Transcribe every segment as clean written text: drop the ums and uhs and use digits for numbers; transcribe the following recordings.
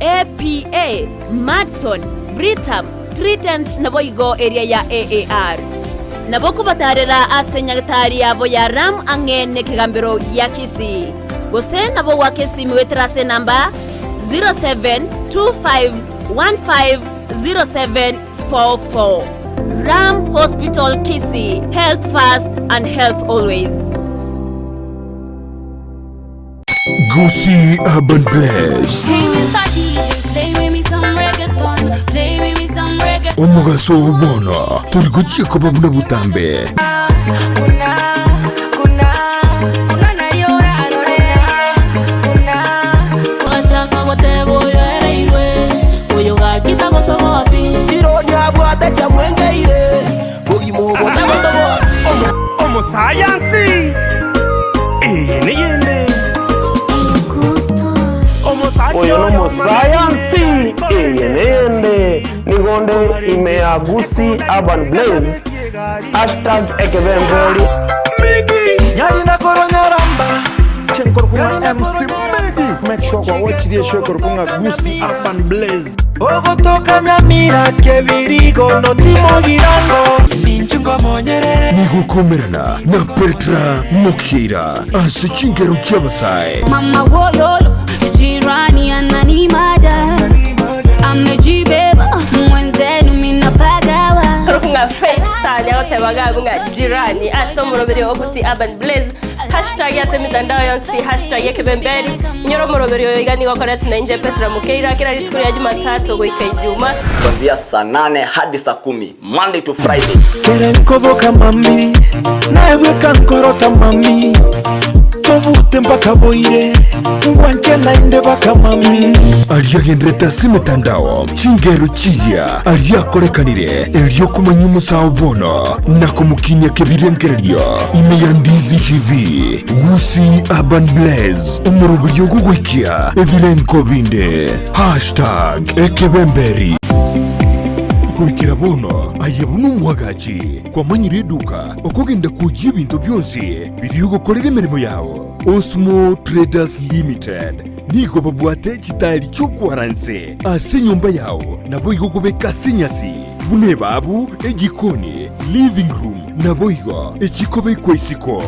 APA, Madson, Britam, Trident nabo igo area ya AAR. Nabo kubatarira asenyagitari yabo ya Ram angene kigambiro ya Kisii. Gose nabo wakesi miwetrase namba 0725150744. Ram Hospital Kisii, health first and health always. Gusii Urban Place. Omugaso ubona turi gucika babuna butambe. Omo science. Niyende. Oyo no science. Niyende. Nigonde imea Gusii Urban Blaze. #ekebembeli. Yali na koronya ramba. Chenkor kuma MC Megi. Make sure kwa watch the show korunga Gusii Urban Blaze. Ogo toka Nyamira kebirigo no timo girango. Ninchungo monyerere. Nigukomerana na Petra Mukira. Asichingeru chabasai. Mama woyolo jirani ananimada. Amejibeba mwenzenu minapagawa. Korunga Faith Star nyaote wagagunga jirani. Asomuroberi wa Gusii Urban Blaze. #yase mitandao yonsi #ekebembeli. Nyoro muroberi yoigani wakoreti na nje Petra Mukira. Kila ritukuri ya Jumatatu goika Ijumaa. Kuanzia saa 8 hadi saa 10 Monday to Friday. Kerenkoboka mami naeweka nkorota mami tobute mpaka boire ngwanke nainde baka mami aliyagendreta simitandao chingero chiya aliyakorekanire elyo kumanya umusawo bono nakumukinya kebirengereryo imeya Ndizi TV Gusii Urban Blaze umurubyo gugwikia ebirenko binde #ekebemberi kuikira bono ayebunu mwagachi kwa manyire duka okogenda kujya ibintu byose biriyo gukorera imirimo yawo ONSOMU Traders Limited nigo babwate kitali cyokwaranse ase nyumba yawo nabo igogobeka sinyasi bune babu egikoni living room nabo igo ekikobe kwesiko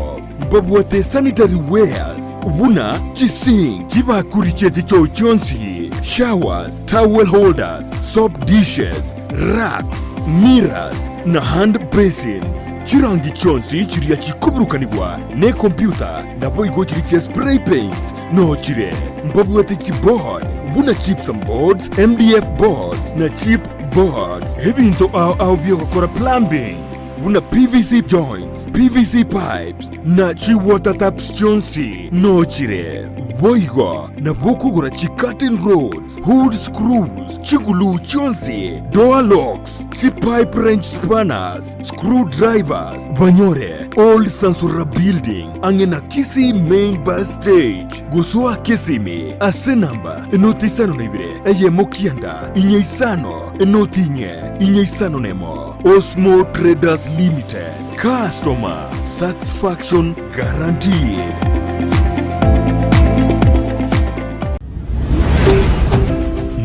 babwate sanitary wares ubuna Kisii kibakuri chete cyo cyonsi showers towel holders soap dishes racks mirrors na hand basins chirangi chonsi chiriya chikuburukanibwa ne computer nabo igo chiriche spray paints no chire mbabwate chipboard buna chips and boards MDF boards na chip boards ebinto au byo gukora plumbing buna PVC joints PVC pipes na chi water taps chonsi no chire boigo na bokugura chi curtain rods hood screws chigulu chonsi door locks chi pipe wrench spanners screwdrivers banyore old sansura building angena Kisii main bus stage gusua Kisii ase namba enotisano nebire eye mokianda inyeisano enotinye inyeisano nemo ONSOMU Traders Limited customer satisfaction guaranteed.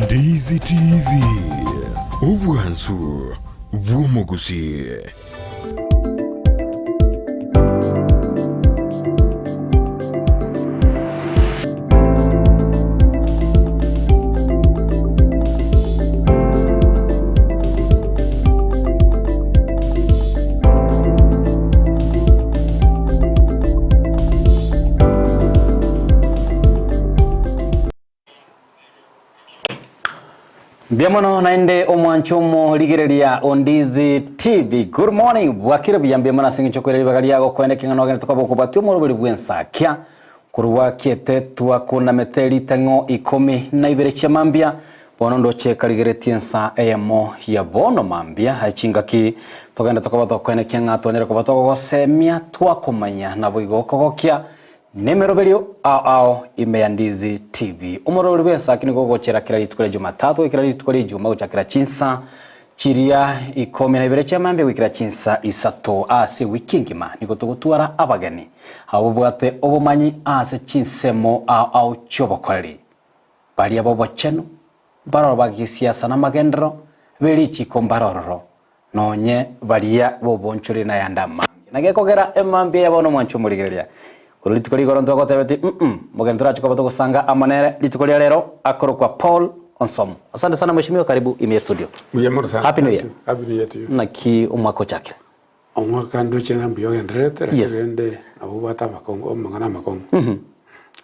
Ndizi TV ubwansu bw'Umugusii. Biamono naende omwanchomo ligereria Ndizi TV. Good morning. Wakira biyambye mana singi chokwere bagali yago kwende kingano gane tukabo kubatyo mu rubiri bwensa kya kuruwa kiete twakuna meteli tango 12 chamambia bono ndoche kaligeretiensa emo ya bono mambia hachingaki togenda tukabo kwende kinga tonera kubato gosemia twakomanya na boigo kokokya Nemero belio ao imeya Ndizi TV. Umoro bwensa kini gogochera kila litukole Jumatatu kila litukole Ijumaa uchakira chinsa chiria 12 chamambe wikira chinsa isato ase wikingima niko tugutwara abagani abo bwate obumanyi ase chinsemo au chobokwali bali abo bocheno baroro bagisiasa na magendero berichi kombaroro nonye baria bobonchuri na yandama nagekogera emambi yabono mwancho murigereria kuri litukori goronto gotebeti mugendera chiko bato gusanga amanere litukori lero akoro kwa Paul ONSOMU. Asante sana mheshimiwa, karibu ime studio. Happy New Year. Happy New Year to you. Na ki umwako chake. Omwaka ndo chena mbiyo gendrete resende abubata makongo mangana makongo.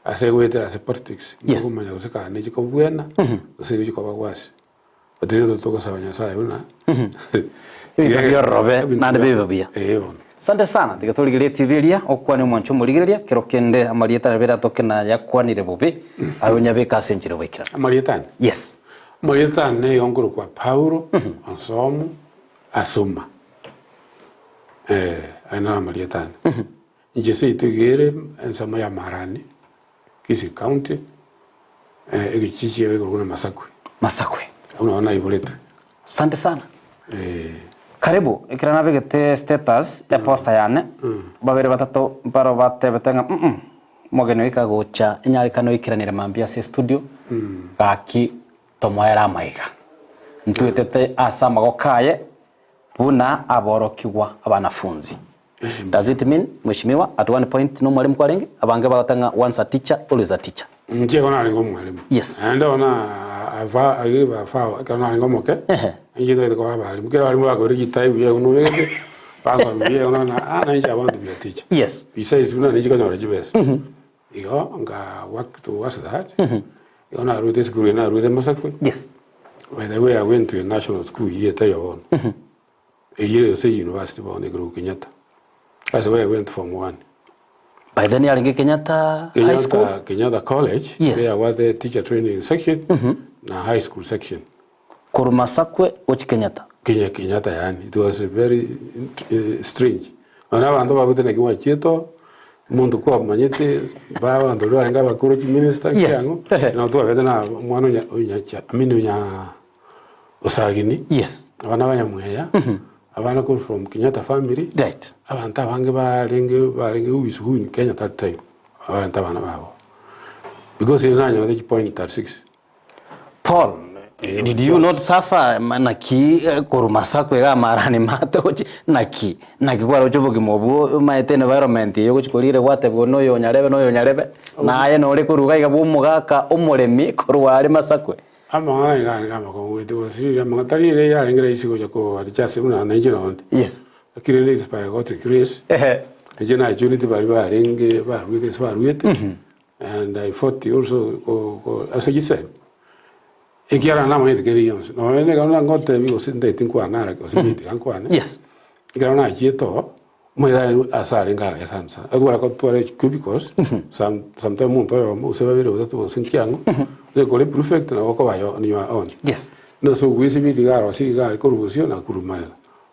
Ase gwetera ase politics. Kumanya usika ne chiko bwena. Usika chiko bagwasi. Batendo toko sabanya sai una. Biyo robe na biyo bia. Asante sana tigaturigirie tibiria okwani mwancho murigiria kirokende amarieta rebera tokena yakwanire bubi ayonya beka senjire wekira amarieta. Yes. Amarieta ne yonguru kwa Paulo ONSOMU ASUMA. Ana amarieta. Njese itugere ensama ya Marani Kisii County egichichi yewe kuna Masakwe. Unaona iboletu. Asante sana. Karibu ikirana begete status ya posta yane babere batatu baro batebetenga mogeno ikagocha inyarikano ikiranire mambia se studio gaki tomoera maiga ntuetete asa magokaye buna aborokiwa abanafunzi. Does it mean mheshimiwa at one point no mwalimu kwa lengi abange bagatanga once a teacher always a teacher? Nje kona alingo mwalimu. Yes. Anda ona ava agiba fa kana alingo moke. Nje ndo kwa bali. Mukira walimu wako register hiyo uno wege. Pasa mbiye ona na nje want to be a teacher. Yes. Besides una nje kona rejibes. Iyo nga work towards that. Ona route school na route Masakwe. Yes. By the way I went to a national school here Taiwan. A year say university ba ne group Kenyatta. That's where I went from one. By then you are in Kenyatta High School? Kenyatta College. Yes. There was the teacher training section, na high school section. Kurumasakwe uchi Kenyatta? Kenyatta yani. It was very strange. Wana bantu bakutene kiwa chieto, mundu kwa manyete, ba bantu lwa nga bakuru minister kyangu. Na tu abete na mwana unya amini unya osagini. Yes. Wana banyamuheya. Abana come from Kenyatta family. Right. Abanta bange barenge ubisu in Kenya that time. Abanta bana babo. Because in nanyo the point 36. Paul, did you not suffer naki kurumasakwe ga marani mato naki kwa rochobo kimobu maete environment yo kuchikolire wate bono yo nyarebe naye no le kuruga igabu mugaka umuremi kurwari Masakwe. Amangana ngani kama ko wetu wasiri amangatari ile ya ngere isigo jako alichase una na njina onde. Yes. Akire le spy got Chris. Ejena unity bari barenge ba ruete. And I fought also ko as you said. Ekiara na mwe keri yons. No ene kana ngote bi osinde tinkwa na ko sindi kankwa ne. Yes. Ikara na chieto mwe da asari ngara ya sansa. Adwara ko tuare cubicles. Sometimes munto yo mo se va vero da tu sinkiango. Le kole perfect na wako bayo ni wa on. Yes. No so wisi bi digaro si ga corruption na kurumaya.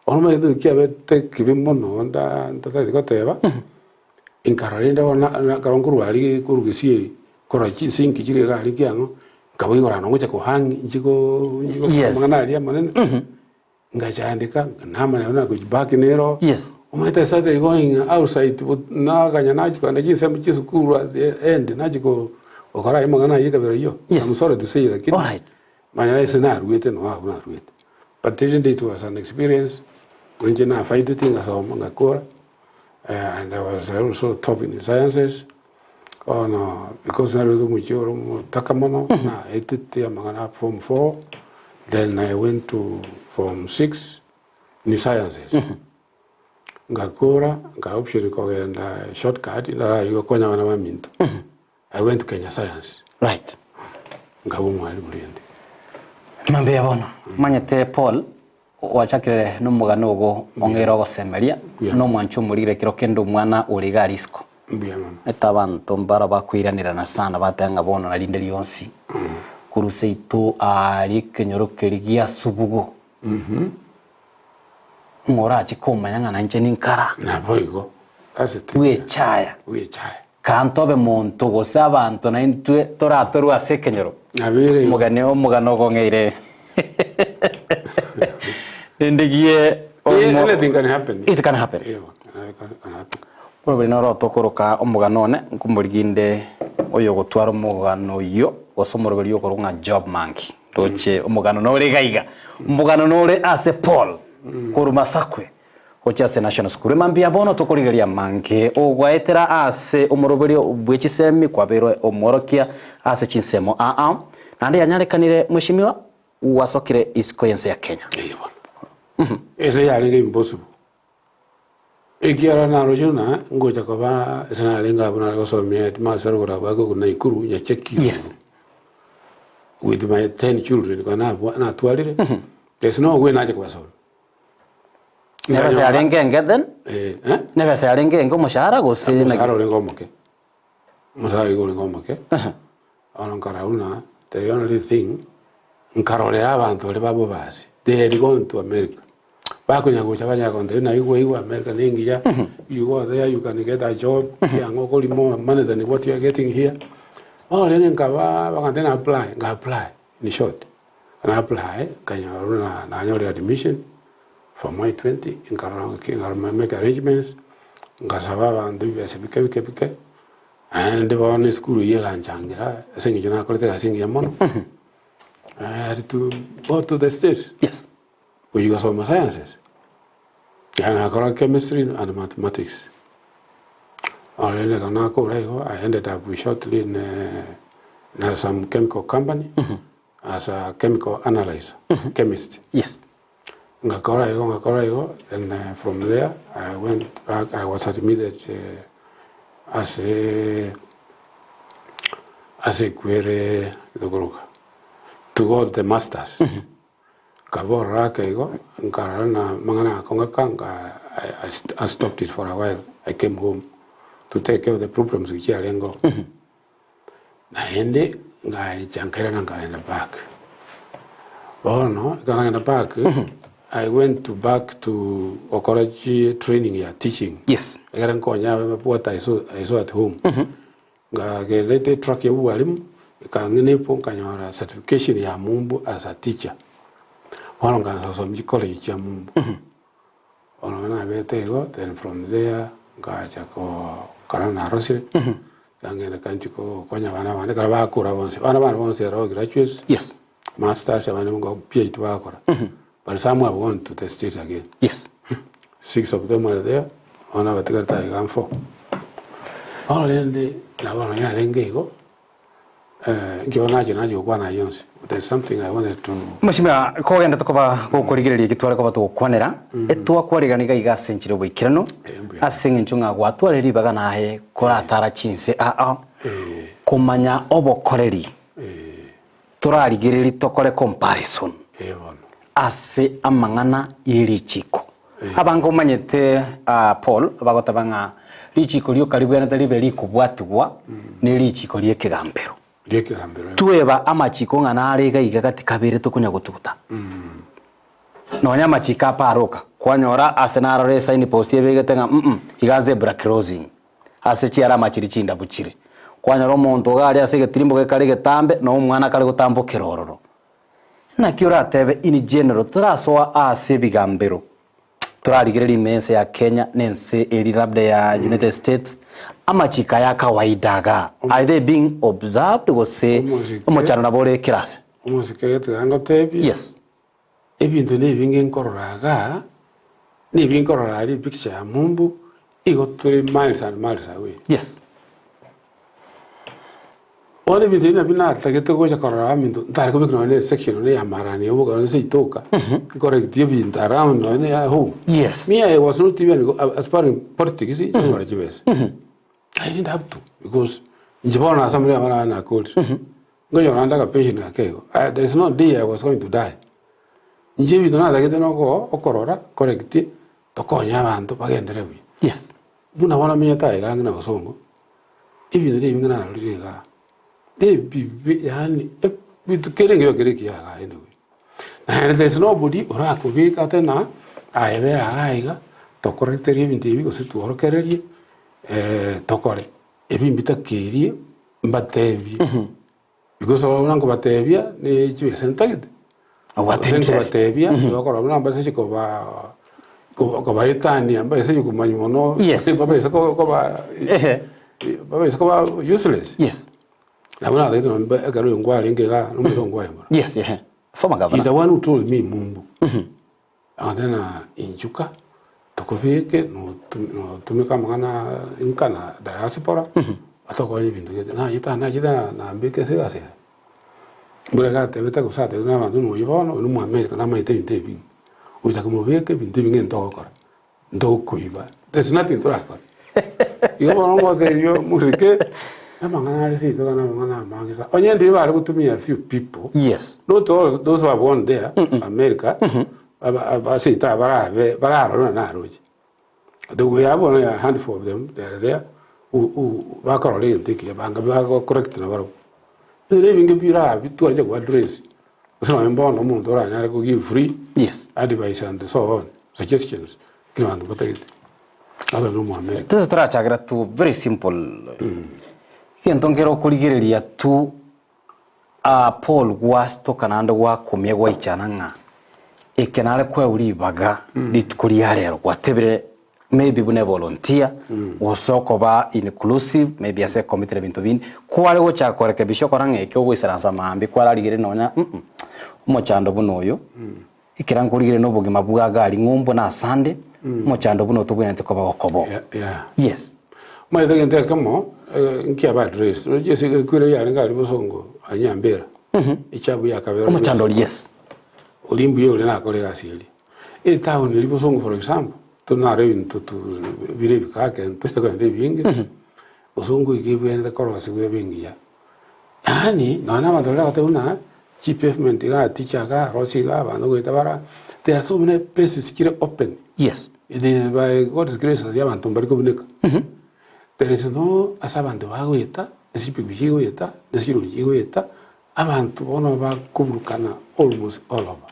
Ono me de kia bete kibimo no nda tata ko teba. In Carolina na karonguru ali kurugisi kora chi sinki chiri ga ali kiango. Kawi gora no ngocha ko hangi njiko mangana ali manene. Ngajandika nama na ko back nero. Yes. Umeta sasa going outside na ganya na jiko na jinsi mchisukuru at the end na jiko okora imangana yika bero yo. Yes. I'm sorry to say that. All right. Manya is na ruete no ha na ruete. But it was an experience. When I find the thing as a mangakora, and I was also top in the sciences. Oh no, because I was mucho takamono. Na etiti amangana form 4. Then I went to form 6 in sciences. Ngakora, ngaopshiri ko and shortcut ila yo konya wana maminto. I went to Kenya Science. Right. Ngabo mwali bulende. Mambe yabono. Manyete Paul wachakire numugano go ongero go semeria no mwancho murire kirokendo mwana uriga risko. Mbia mama. Etabantu mbara bakwiranira na sana batanga bono na rinde lyonsi. Kuruse itu ari kenyorokeria subugo. Ngora chikoma yanga na nche ninkara. Na boigo. That's it. We chaya. Kantobe muntu gose abantu na intwe toratoru ase kenyoro. Abire. Mugano go ngeire. Indigie anything can happen. It can happen. Yeah, can happen. Probably no tokoroka omuganone kumburiginde oyo gotwara omugano yo osomoroberi yo korunga job monkey toche umugano nore gaiga umugano nore ase Paul kuruma sakwe ocha ase national school mambia bono tokorigeria manke ogwaetera ase umoroberio bwechisemi kwabero omorokia ase chinsemo nande yanyarekanire mweshimiwa wasokire isikoyense ya Kenya ese yari impossible ekiara na rojona ngoja kwa sana lenga buna gosomia masaro gora bago kuna ikuru ya cheki yes with my 10 children na twalire there's no way naje kwa so never say arengenge then never say arengenge mushahara gose na mushahara lengo moke mushahara lengo moke ona karauna the only thing nkarolera abantu le babo basi they are going to America bako nyago chabanya konde na igo America ningi ya you go there you can get a job yango ko more money than what you are getting here lene nkaba bakandena apply in short and apply kanya na nyori admission for my 20 nkaranga kinga make arrangements ngasaba bandu bike and the one school ye ganjangira singi jina kolete gasingi ya mono I had to go to the States. Yes. We got some sciences. And I got chemistry and mathematics. I ended up shortly in some chemical company as a chemical analyst, chemist. Yes. And from there, I went back. I was admitted as a query to go to the masters. Kabora kaigo nkarana mangana konga I stopped it for a while. I came home to take care of the problems which are lengo. Na ende ngai jankera nanga in the back. Oh no, going in the back. I went back to Okorochi training here, teaching. Yes. I got what I saw at home. Get track ya walimu kangene po kanyora certification ya mumbu as a teacher. One of some college ya mumbu. Then from there gachako karana rosire. Kangene kanchiko konya wana karaba kura wana graduates. Yes. Masters wana go PhD wakora. But some have gone to the States again. Yes. 6 of them were there. One of the I gone for. All in the Lavana Lengego. There's something I wanted to. Mashima kogenda tokoba kokorigereria gitwara koba tukwanera etwa kwariganiga igasenchire bwikirano asinga nchunga gwatwareri baga nahe koratara chinse kumanya obokoreri turarigereri tokore comparison ase amangana irichiko abango manyete Paul bagotabanga richiko lyo karibu yana tariberi kubwatugwa ni richiko lyekigambero tueba amachiko ngana arega igagati kabere tukunya gututa nonya machika paroka kwanyora asenara re sign post yebegetenga igaze black crossing ase chiara machiri chinda buchire kwanyora omonto gari ase getirimbo gekari getambe no umwana kari gutambo kirororo na kiora tebe in general turasoa ase bigambero turarigerera imense ya Kenya nense eri labda ya United States amachika ya kawaidaga are they being observed or say omochano na bore kirase umuzike yetu tebi yes ebintu ne binge nkororaga ne binkorora ari picture ya mumbu igo turi miles and miles away yes wale bintu ina binata geto cha korora mintu ndari ko bikino ne section ne amarani obo ko se itoka correct bintu around ne ya home yes me I was not even aspiring politics in the US I didn't have to because njibona assembly amana na cold ngoyo randa ka patient akego there's no day I was going to die njibi dona dagete no ko okorora correct tokonya abantu bagendere bwi yes buna wana miyata iganga na osongo ibintu ne bingana ruriga yani bitu kerenge yogereki yaga anyway and there's nobody ora kubika tena ayebera aiga to correct ibintu bigo situ orokererie tokore ebimbita kiri mbatebi because onango batebia ni chiwe sentagete batebia yokora namba se ko ba itani amba se kumanyi mono baba se ko ba useless yes Na bwana that no mbe agaro ngwa lengega no mbe ngwa yema. Yes, yeah. Former governor. He's the one who told me mumbu. And then injuka tokofike no tumeka mangana inkana diaspora. Atoko ni bintu gete na ita na mbeke se ase. Buraga te beta ko sa te na mandu no yibono no mu America na mai te bintu. Uita como veke bintu bingen to ko. Ndo kuiba. There's nothing to record. Yo no mo te yo musike na mangana resi to na mangana mangisa. Onye ndi ba ku tumia a few people. Yes. Not all those who are born there, America. I say ta bara na roji. We have only a handful of them. They are there. Who bakarole take banga ba correct na baro. They living in Pira, Vitu aja kwa address. So I'm born no mundo ra nyara ko give free. Yes. Advice and so on. Suggestions. Kirandu batagit. Asa no mo America. This is chagra tu very simple. Kentongero kuligireria tu Paul was tokanando wa kumye gwa ichananga. Ikenare kwa uri baga litkuriare whatever maybe bune volunteer usoko ba inclusive maybe ase committee bintu bin kwale go cha korekebisho koranga eke ogwisaransa mambi kwala ligire nonya mochando bunoyo ikirangurigire no bugima bwaga ali ngumbo na sande mochando buno tubwene tikoba okobo. Yes. Mai de gente kamo nkia ba address no je se kwire ya ngali busongo anyambera ichabu ya kabera mochando. Yes. Olimbu yo na kolega asili e town ni busongo for example to na revin to vire ka ke to ko de vinge busongo ikibu enda korosi we vinge ya ani na madola te una chief mentiga teacher ga rosi ga bando go tabara there are so many places kire open. Yes. It is by God's grace that ya bantu bari ko bunika. There is no asabando bago eta esipi bigo eta desiro bigo eta abantu bona ba kubrukana almost all over.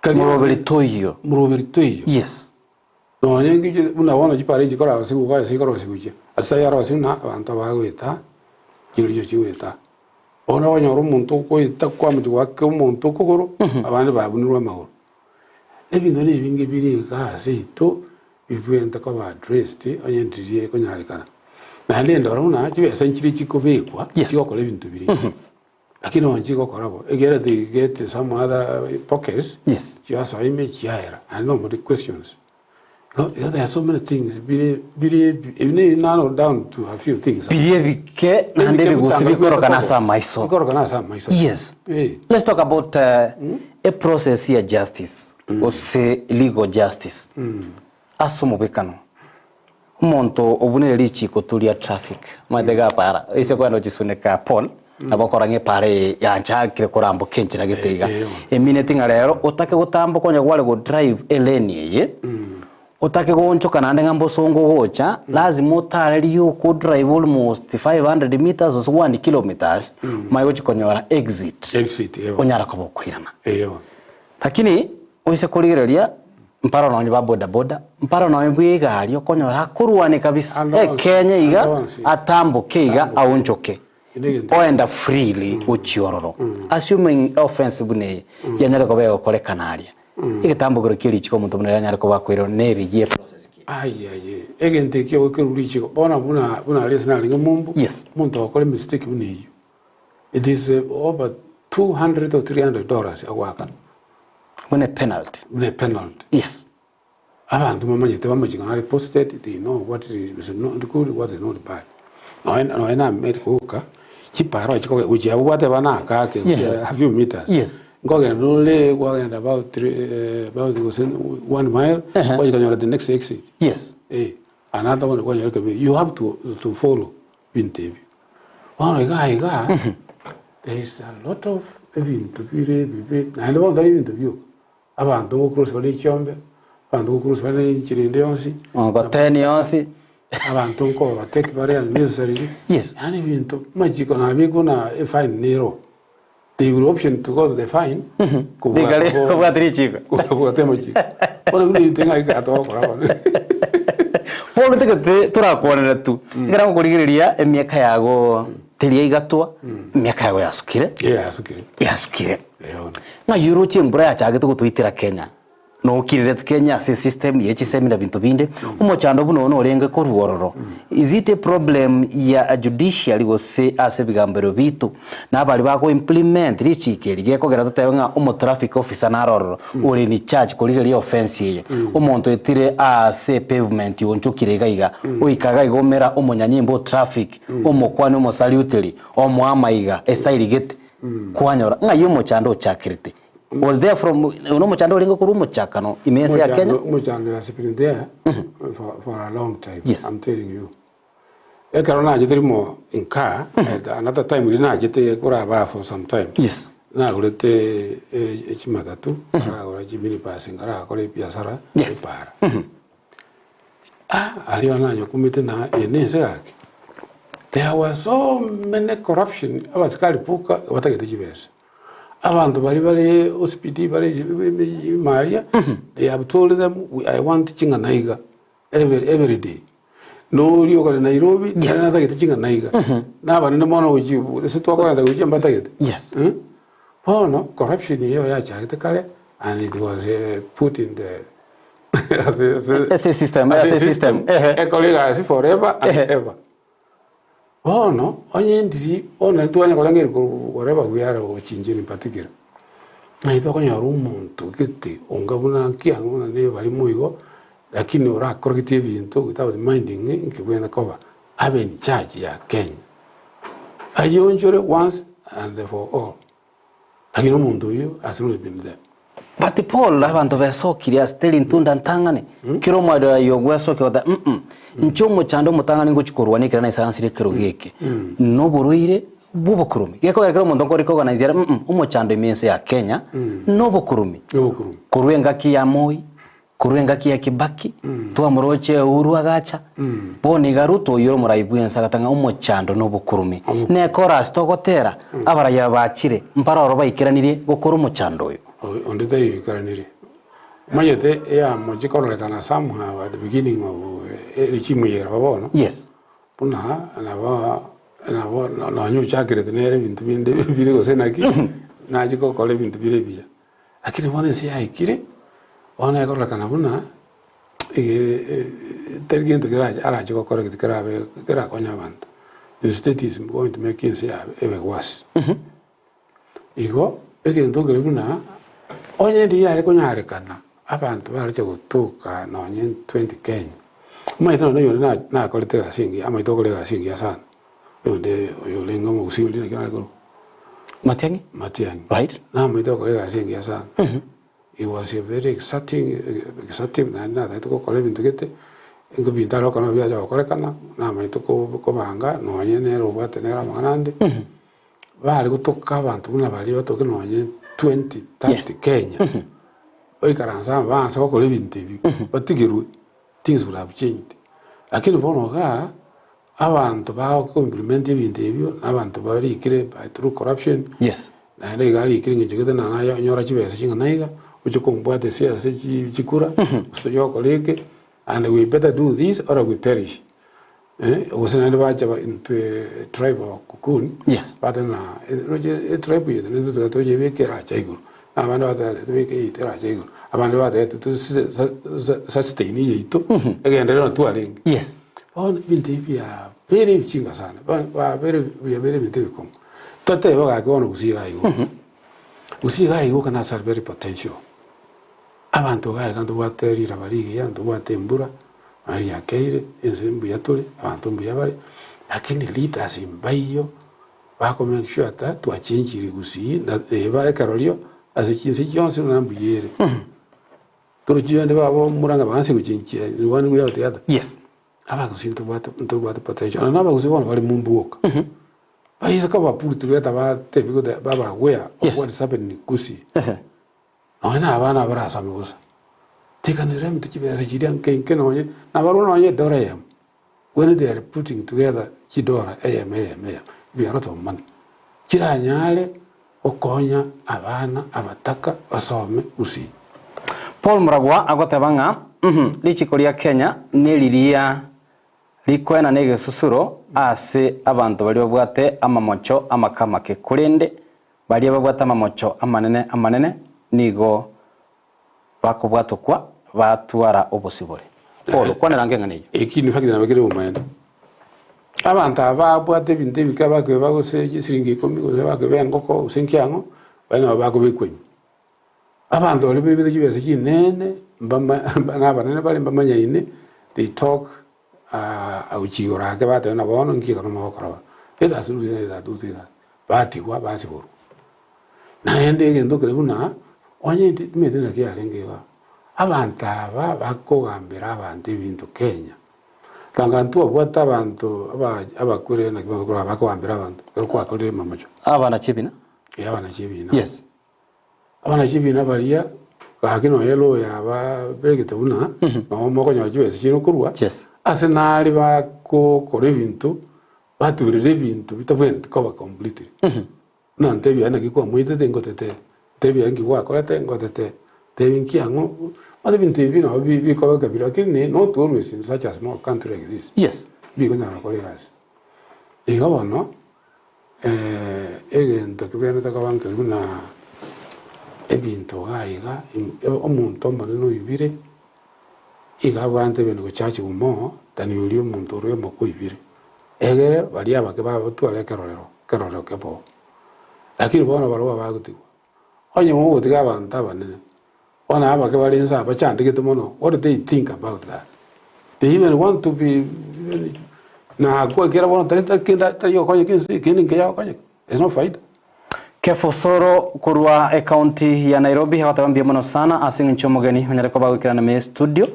Muroberi toyo. Yes. No nyengi una bona chipare chikora basiku kwa sikoro sikuche. Asaya ro sina abantu bago eta yiro chigo eta. Ona wanyoro muntu ko eta kwa mujwa ke muntu kokoro abandi babunirwa magoro. Ebintu ni bingi biri ka sito bivenda ko ba addressed onyendirie ko nyarikana. Na ndendo rona chibe senchiri chikobekwa chikokora ebintu biri. Lakini onjiko korabo egera they get some other pockets. Yes. Just I make here and nobody questions. There are so many things biri narrow down to a few things. Bike na ndebe gusibi korokana sa maiso. Yes. Let's talk about a process here justice or say legal justice. ASUMA bekano. Monto obune lichi kotulia traffic. Madega para. Ise kwa no jisuneka Paul. Nabokorange pare ya ncha kire korambo kenchira giteiga. Eminute ngarero otake gutambo konya gwale go drive eleni ye. Otake go nchoka nande ngambo songo gocha lazima utare yuko drive almost 500 meters or 1 kilometers. Mayo chikonyora exit. Onyara ko bokwirana. Lakini oise kuligereria mparo no nyoba boda boda mparo no mbwiga ali okonyora kuruane kabisa Kenya iga atambo keiga aunchoke oenda freely uchiororo assuming offense bune yanyara ko bego kole kanaria igitambo gero kiri chiko muntu bune yanyara ko bakwiro nebi ye process ki egente kyo kuri chiko bona buna lesna linga mumbu yes muntu akole mistake bune yo it is over $200 or $300 awaka when a penalty. Yes. Abantu mamanyete bamajika na posted they know what is not good what is not bad. No ina medical ka chiparo chiko uja wate bana ka ke a few meters. Yes. Ngoge nole gwagenda about 1 mile what you can the next exit. Yes. Another one you have to follow bintebi. One guy there is a lot of event bibe na ndo ndari interview abantu go cross bali chombe abantu go cross bali chirinde yonsi ngo 10 yonsi abantu ko bateke bari unnecessary. Yes. Yani bintu majiko na bigo na fine nero the option to go to the fine ko batri chiko ko tema chiko ona ndi tenga ka to ko rawa Paul teke tura kuonera tu ngira ngurigireria emiaka yago teria igatwa miaka yago yasukire yasukire nga yuro chimbura ya chagete gutwitira Kenya no kirete Kenya se system yechi semina bintu binde umuchando buno no renge ko ruororo is it a problem ya judiciary go se ase bigambero bitu na bali bako implement richikeri geko gera tutenga traffic officer na rororo uri ni charge kuri offense ye umuntu etire ase pavement yonchukire gaiga uikaga igomera umunyanyimbo traffic umukwane umusaluteri omuamaiga esairigete kwanyora ngayo muchando chakirite was there from muchando lingo kuru muchakano imese ya Kenya muchando has been there for a long time. Yes. I'm telling you ekarona jitrimo in car another time we na jite kura ba for some time. Yes. Na urete chimatatu ara jimini passing ara kore biasara para aliona nyokumite na enese yake. There was so many corruption abasikali puka watagete jibese abantu bali hospital bali Maria they have told them I want chinga naiga every day no rio kale Nairobi na tagete chinga naiga na bana na mono ujibu sitwa kwa nda ujibu tagete yes no corruption hiyo ya chakete kale and it was put in the as a system a colleague as forever and ever. No, onye Ndizi ona tuanya kolangeri whatever we are ochinjini in particular. Na ito kanya rumuntu kiti ongabuna kianguna ne bali muigo lakini ora korokiti bintu without minding nkibwena cover have in charge ya Kenya. Ayonjore once and for all. Lakini umuntu uyu asimule bimde. But Paul abantu besokiri still intunda ntangane kiro mwado yogweso kyoda nchomo chando mutangane nguchikorwa nikira na isansire kiro geke no buruire bubokurumi geko gero muntu ngori ko organize umuchando imense ya Kenya no bukurumi kuruenga ki ya Moi kuruenga ki ya Kibaki twamuroche Uhuru agacha boni garuto yoro muraibwensa gatanga umuchando no bukurumi ne chorus togotera abaraya bachire mpara oro bayikiranire gukora umuchando uyu on the day karaniri mayete ya mojikorole kana somehow at the beginning of richimuyera babono yes puna na nyo chakire tenere bintu binde bire gosenaki na jiko kole bintu bire bija lakini wana si aikire wana korole kana puna tergento garage ara jiko kole kitirabe kira konya bantu the state is going to make it ever worse igo egento grebuna onye ndi yale konyale kana abantu baraje gutuka no nye 20 Kenya maito no yo na kolete singi ama ito kolega singi sana yonde yo lengo mo Gusii ndi kana ko Matiangi right na maito kolega singi sana it was a very exciting na ito ko kole bintu gete ngo bintaro kana bya ja kole kana na maito ko banga no nye ne ro batenera manande bari gutuka abantu na bari batoke no nye 20-30 Kenya. Oikaranza avanza kwa kole bintebi. Batigiru things would have changed. Lakini bono ga abantu ba ko implement bintebi abantu bari ikire by through corruption. Yes. Na ile gali ikire ngejegete na nayo nyora chibese chinga naiga ucho kombwate sia se chikura stoyo koleke and we better do this or we perish. Wasn't anybody into a tribe of Kukun? Yes. But then a tribe is the Tojeveke Chaigur. I wonder what the Wake Chaigur. I wonder what to sustain it. Again, they don't do a link. Yes. All Vintipia, very chingasan, we are very difficult. Tote I go on Gusii. Gusii who can answer very potential. I want to go to what Ravali and to what Tembura. Maria Keire, Enzembuyaturi, Avantumbuyabari, lakini leaders in Bayo, wako make sure that to change Gusii, that they were Carolio, as a Kisii Johnson and Buyere. To the G and the Babo Muranga Bansi, which in one way or the other. Yes. I was into what the potential. And I was one very moonbook. But he's a couple put together about the Baba aware of what is happening in Gusii. No, I never have some. Take an rem to keep as a Gideon King Kenoye, Navarone yet Dorayam. When they are putting together Chidora, AM, we are not on money. Chiranyale, Okonya, Havana, Avataka, Asome, Gusii. Paul Muragwa, Agotabanga, Lichikoria Kenya, Neliria, Likwena Nege Susuro, Ase, Abantu, Valiobuate, Amamocho, Amakamake, Kurende, Valiobuata Mamocho, Amanene, Nigo. bakubwatukwa batwara obosibore Paul kwana rangengane ekini fakira nabagire umenda abantu ababwate bintu bikaba kwe bagose siringi 10 gose bakwe ngoko usenkiango bana bakubikwenye abantu bali bibire kibese kinene banene bali mbamanya ine they talk auchigora ke bate na bono nkika no makora eda suluze da dutira bati kwa basi boro na ende ngendo krebuna onye medina ke alengewa abantu aba bakogambira abantu ibintu Kenya tangantu abwata abantu abakure na kibakora bakogambira abantu kwa kore mamacho abana chibina abana chibina yes abana chibina balia kakino yelo yaba begete una no moko nyora kibese kino kurwa yes asenali bako kore bintu baturire bintu bitabwente ko complete na ntebi ana kiko muite tengo tete tebi angi wa kora tengo tete tebi nkiango other bintu bino bi ko ka bila kini not always in such a small country like this yes bi ko na ko legas ingo no egento ke bena ta ka banke na ebintu gaiga omuntu mbone no ibire iga bwante beno chachi umo tani uri omuntu uri mo ko ibire egere bali abake ba batwale kerorero kebo lakini bona barwa baguti onye mo gutiga abantu abanene ona abake bali nsa bachandike tumono what do they think about that they even want to be na kwa kera bona kinda tayo konye kinsi kininge ya konye it's not fight Kefosoro kurwa county ya Nairobi hawatabambia mono sana asingi nchomogeni onyareko bagukira na me studio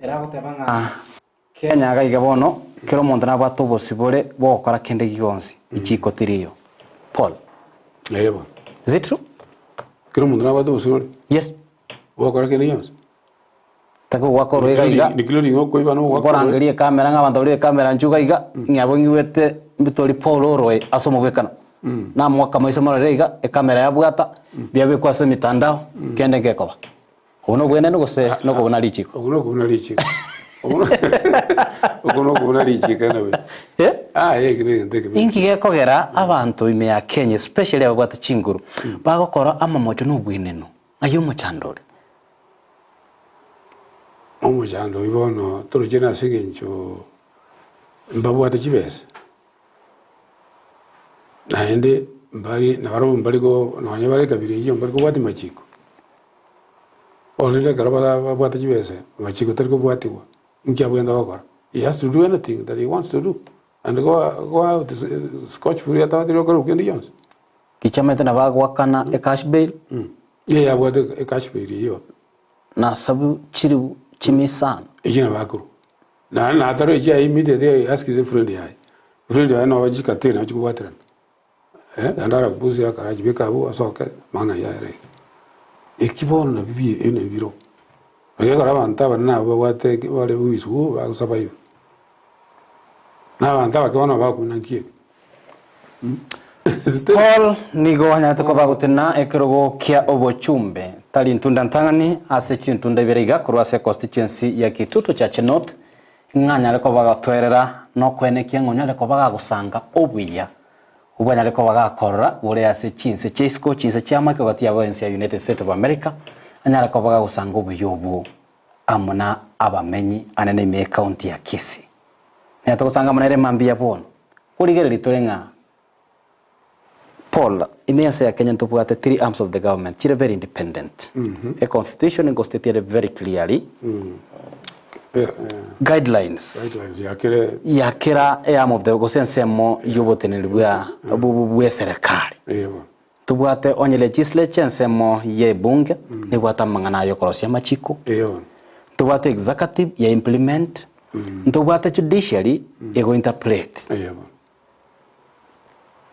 era gotabanga Kenya gaiga bono kero muntu na batu bosibore bokora kende gigonsi ichiko tiriyo Paul yebo is it true kero muntu na batu bosibore yes bokora kende gigonsi tako wako rega iga nikilo ringo ko ibano wako angalie kamera ng'abantu bari kamera njuga iga nyabo ngiwete bitori Paul oroe asomo gwekana na mwaka maiso mara rega kamera ya bwata biabe kwa se mitandao kende ngekoba uno gwene no se no ko na lichiko uno ko na lichiko uno ko na lichiko na we kire ndeke ingi gekogera abantu ime ya Kenya especially abagwata chinguru bagokora amamoto no bwineno ayo muchandore omujando ibono turujena sigencho mbabwata chibese naende mbali nabaro mbali go nonye bali kabiri iyo mbali ko bwati machiko olele garaba bwata chibese machiko terko bwatiwa nkia bwenda bakora he has to do anything that he wants to do and go out scotch free atawati lokoro kendi yons kichamete na bagwakana e cash bail ya bwata e cash bail iyo na sabu chiri chimisan ijina bakuru na taro ya immediately ask his friend ya no wajika tena chikubwatira andara buzi ya karaji bekabu asoke mana ya ere ekibono na bibi ene biro agera abantu abana bawate bale wisu ba survive na abantu bakona bakunankie Paul nigo hanya to bagutena ekerogo kia obochumbe tali ntunda ntangani ase chintunda iberiga kurwase constituency ya Kitutu cha Chenot nganya leko bagatwerera no kwenekia ngonya leko bagagusanga obuya ubanya leko bagakora bore ase chinse chesko chinse chama ko gatia bonse ya United States of America anya leko bagagusanga obuyobu amuna abamenyi anene me county ya Kisii ne atosanga manere mambia bono kurigere litorenga Paul, immense ya Kenya tupate three arms of the government. Chile very independent. A constitution is constituted very clearly. Guidelines. Ya kera arm of the gosensemo yobotenelwa bwe serikali. Tupate onye legislature nsemo ye bunge ni bwata mangana yokorosia machiko. Tupate executive ya implement. Tupate judiciary ego interpret.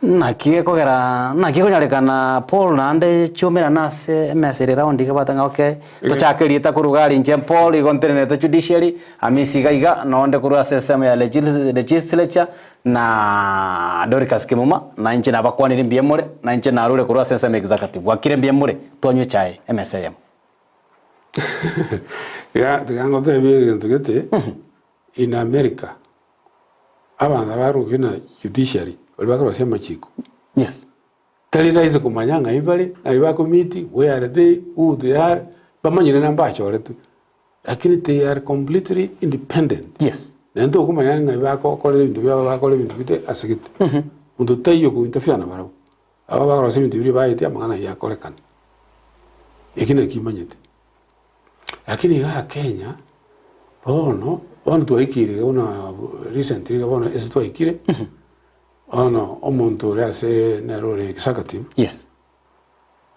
Nakie kogera nakie konyarekana Paul nande chomera nase mesere round ke batanga okay to chakeri ta kurugari nje Paul igonterene ta judiciary amisiga iga nonde kuru assessment ya legislature na Dorcas Kimuma na nje na bakwani rimbiemore na nje na rure kuru assessment executive wakire mbiemore tonywe chae MSM ya tigango te bi ngete in America abana barugina judiciary olibakaro sema chiko yes tali raize kumanyanga ibale aiba committee where are they who they are bamanyire namba chore tu lakini they are completely independent. Yes. Nendo kumanya ngai bakole bintu byabo bakole bintu bite asigite mundu tayo ku interfere na barabo aba bakora bintu biri bayite amangana yakolekana ikine kimanyite lakini ga Kenya bono tuikire una recently bono tuikire ono omuntu rase nerore executive. Yes.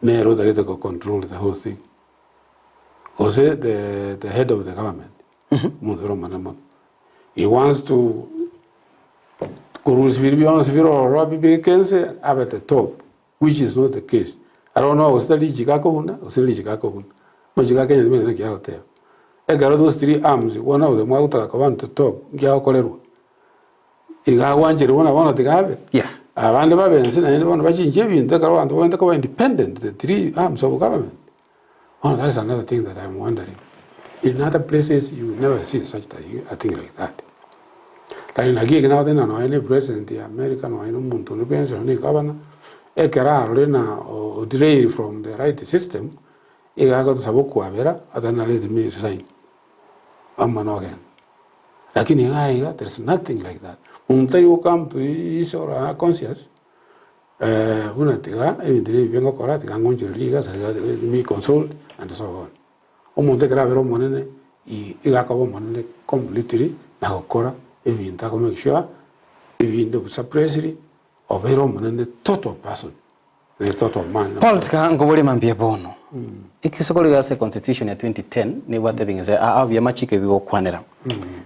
Nero that they control the whole thing. Was it the head of the government? He wants to up at the top, which is not the case. I don't know, was the Lichikakuna or Silicakuna? Mojika is out there. I got those 3 arms, one of them AUTA, one to top, Giao Coleru. You got one of the Gabe? Yes. I want the Babins and anyone watching Jimmy, the government, when they go independent, the 3 arms of government. Oh, that's another thing that I'm wondering. In other places, you never see such a thing like that. Like in a gig now, then, any president, the American or any Montonubians or any governor, a cararina or derail from the right system, I got Saboku Avera, and then I let me resign. I'm an organ. Like in Iga, there's nothing like that. Until you come to his or her conscience, una tiga, evidently, vengo correct, I'm going to ligas, me consult, and so on. Omonte gravero monene, Igako monene completely, now Cora, even Taco make sure, even the suppressor of Vero monene, total person, the total man. Politika ngobole mambie bono. Ikisokoli gase constitution ya 2010 ni wate bingize abya machike bigo kwanera.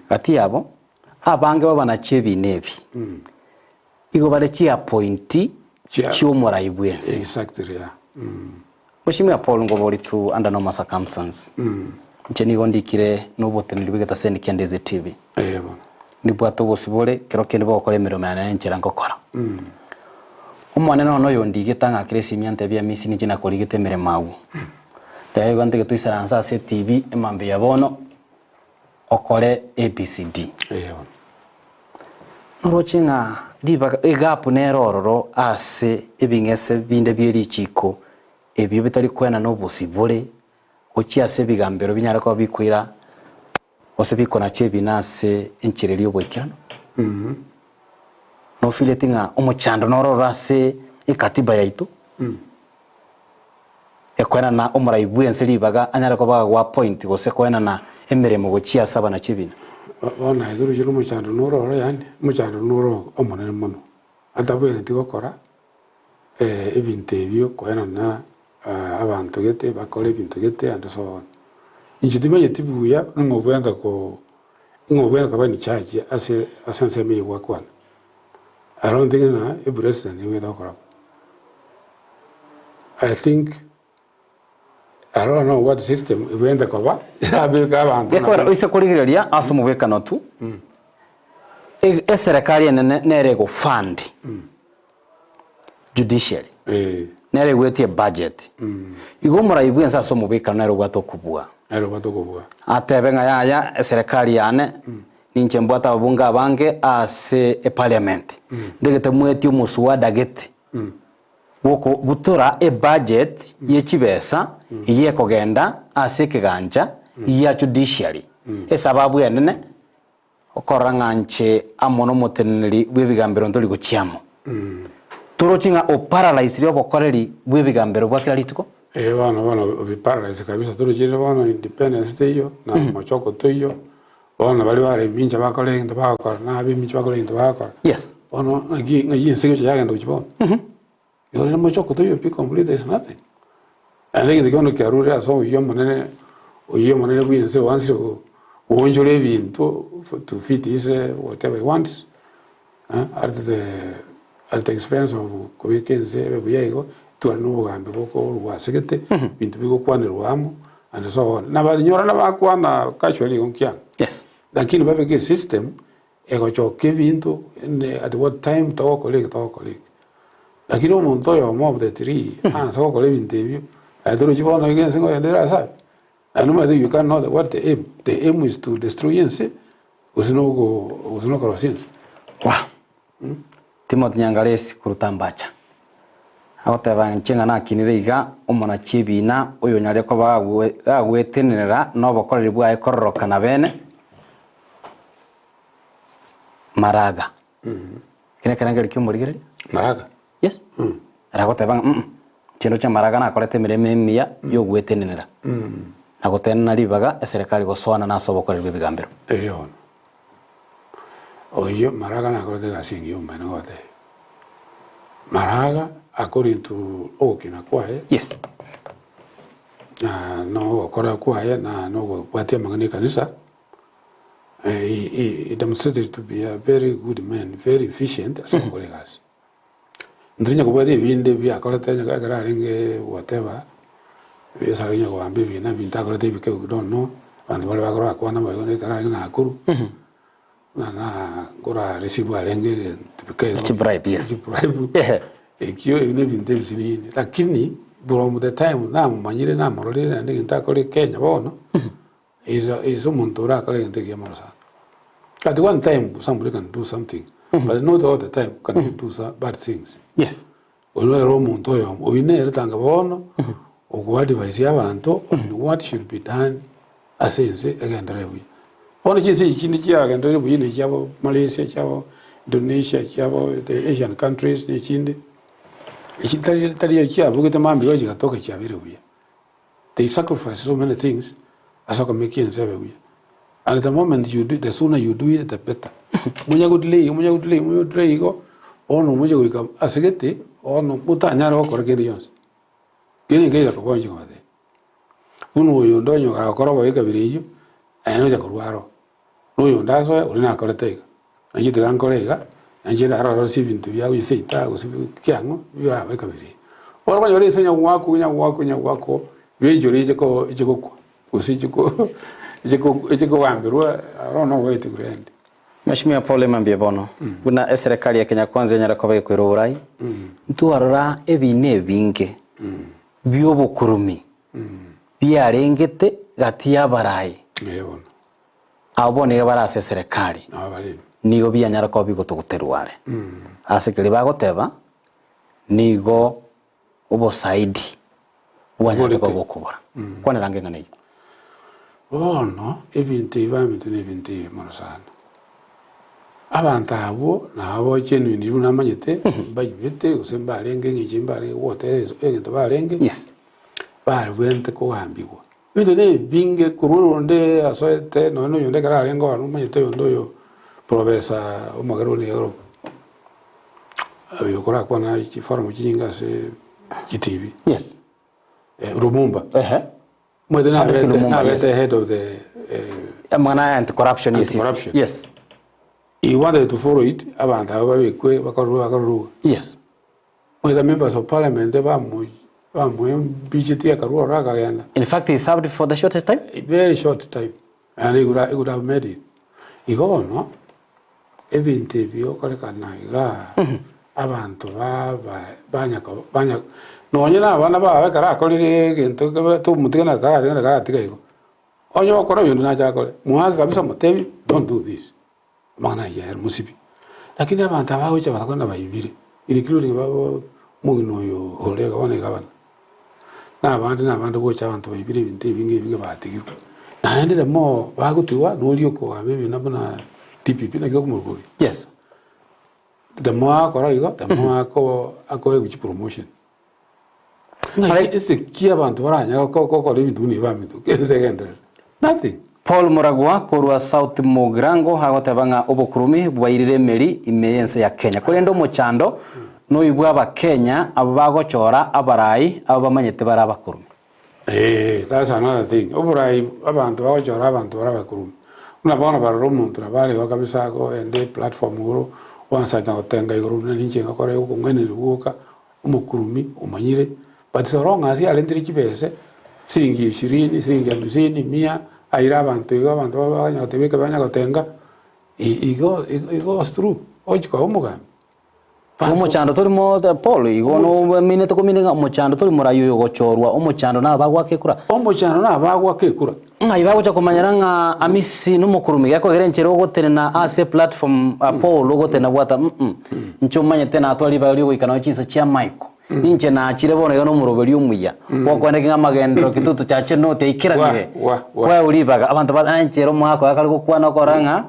Ati yabo abange babana chebi nebi. Igo bale chi appointee chiomora ibwensi. Exactly, yeah. Oshimya Paul ngoboli tu under normal circumstances. Ncheni gondikire nobote nilibigeta sendi Ndizi TV. Yebo. Nibwato bosibole kero kende bokole mirimo yana enchera ngokora. Umwana no yondigeta ngakire simyante bya misi ni jina koligete mere mawu. Dai gwante ke tuisaransa se TV emambe ya bono okole ABCD. Yebo. Norochinga diba egapu nerororo ase ebingese binde byeri chiko ebyo bitari kwena no bosibole okia se bigambero binyara ko bikwira ose bikona chebinase enchireri obwekirano. No filetinga omuchando nororo ase ikatiba yaitu. Ekwena na omuraibuense libaga anyara ko baga wa point gose kwena na emeremo gochia saba na chibina. Ona iguru jiro muchando nororo yani muchando nororo omonene mono. Atabwene tigokora ebinte byo kwena na abantu gete bakole ibintu gete and so on. Injitime yetibuya ngobwenda ko bani charge asense me wakwana. I don't think na a president we don't corrupt. I think I don't know what system we end cover. Yekora ise kurigireria ASUMA wekano tu. Serikali nerego fund. Judiciary. Nere wetie budget. Igomora ibwensa ASUMA wekano nero batokubua. Atebenga ya serikali yane ninche mbwata babunga bange ase parliament. Ndegete mweti umusuwada gete. Woko butura budget yechibesa iye kogenda ase kiganja ya judiciary. Sababu yanene okoranga nche amono moteneri bwebigambero ndoli guchiamo. Turochinga o paralyze ryo bokoreri bwebigambero bwakira lituko. Bana obi paralyze kabisa turochire bana independence teyo na machoko teyo. Bana bali bare mincha bakole ndo bakora na abi mincha bakole ndo bakora. Yes. Bana ngi nsege cyagenda ukibona. Yo le machoko teyo be complete is nothing. And then the gono karure aso yo manene bwinse wansi wonjole bintu to fit is whatever he wants. At the expense of kobikense buyego to anugo gambe boko wasegete bintu bigo kwanirwamo and so on. Na banyora na bakwana casually onkia. Yes. Lakini babeke system ego choke bintu at what time to colleague. Lakini umuntu yo mob the tree so colleague bintu adoro jibona against ngo yendera sa. And no matter you can know what the aim. The aim is to destroy yense usino korosiense. Wow. Timothy Nyangalesi kurutambacha. agoteba nchenga na kinire iga omona chibina oyo nyare ko bagwetenera no bokoreri bwa ekororoka na bene maraga kine kanangeri kyomurigere Maraga. yes aragoteba chino cha maraga na korete mireme mia yo gwetenera agotena ribaga eserikali goswana na sobokorerwe bigambiro Eyo. Oyo maraga na korete gasingi umene gote. Maraga according to okina kwae. yes No okora kwae na no kwatia mangani kanisa. He demonstrated to be a very good man, very efficient as a colleagues. Ndinya kubadi vinde bia korete nya gara ringe whatever. Bisa ringe ko ambi vina binta korete bike don't know. Bantu bale bakora kwa na bayo ne gara na akuru. Na gora receive alenge tupike bribe yes bribe ekyo ine binte bisini lakini from the time na manyire na morore ndi ntakore Kenya bono is umuntu rakale ndege yamara at one time somebody can do something but not all the time can you do some bad things yes ono ro muntu yo oine retanga bono okwa advice y'abantu on what should be done asense agendere wi ono kisi ikindi kyagendere buyine cyabo Malaysia cyabo Indonesia cyabo the Asian countries ni kindi ikitari cyabo kutamambi waje gatoka cyabire buya they sacrifice so many things asaka make sense buya and at the moment you do the sooner you do it the better munya gudlei go ono munya go asegete ono mutanyara okorekeri yons kini ngeira ko nje ngode uno yo ndonyo ga koroba ikabiriyo eno ja kurwaro uyo ndazo uri na koretega anjite gankorega anjira araro sibintu byawe seita go sibi kyango bira ikabiri orwa yore senya wako benjore ko usijiko wambirwa I don't know where to grand. Mheshimiwa Paul Mambia bono kuna serikali ya Kenya Kwanza nyara ko bayikwira urai ntuarora ebine binge byobukurumi byarengete gati yabarai Yebona abone barase serikali abali nigo byanyara ko bigotuguterware asekeli bagoteba nigo ubo saidi wanyara ko bokubora kwane range ngane bono ebintu ibamitu nebintu marasana abantu abo nabo genuine ndibuna amanyete bayibete usemba arenge ngijimbare woterezo egento barenge yes barwente ko wambigwa binde ne binge kururonde asoete no yonde kara arengo anu manyete yondo yo professor umagaroni Europe ayo kora kwana iki forum kinga se TV yes Rumumba mwede na vete head of the anti-corruption yes he wanted to follow it abantu ababekwe bakaruwa yes mwede members of parliament BJT akaruwa rakagenda in fact he served for the shortest time a very short time and he would have made it igo no ebintu byo kolekana iga abantu banya nonyena abana bawe kara kolire gento to mutigana kara tigaigo onyo koro yundu na chakole muhaga kabisa mutebi don't do this mana ya musibi lakini abantu abawe cha bakona bayibire including babo mugino yo olega one gabana na abantu bo cha abantu bayibire bintu binge batigirwa na ende the more bagutiwa nolio ko abebe nabona TPP na gomuruguri yes the more kora igo the more ako egi promotion ese kia bantu baranya ko libintu ni bamitu kesekendre nothing Paul Muragwa korwa South Mogrango hagotabanga obukurumi bwairire meri imeyense ya Kenya kulendo mochando no ibwa abakenya abagochora abarai abamanyete barabakurumi that's another thing oburai abantu bagochora abantu barabakurumi unabona baromuntu nabale wakabisa ko ende platform uro wansaja gotenga iguru ninje ngakore uko ngene ruka umukurumi umanyire but so long as alendri kibese siringi 20 siringi 50 100 aira abantu babanya tebeka banya gotenga igo through ojiko umuga omochando turimo Paul igo no minute kumininga omochando turimo rayo gochorwa omochando na bagwa kekura ngai bagocha kumanyara nga amisi numukurumi yako gerenchero gotene na ase platform Paul gotene bwata nchomanye tena atwali bali goikana chinsa chia Michael inche na achire bono yono muroberi umuya wokwenda kinga magendro kitutu chache no teikiranire kwa ulibaga abantu banchero mwako akali gukwana koranga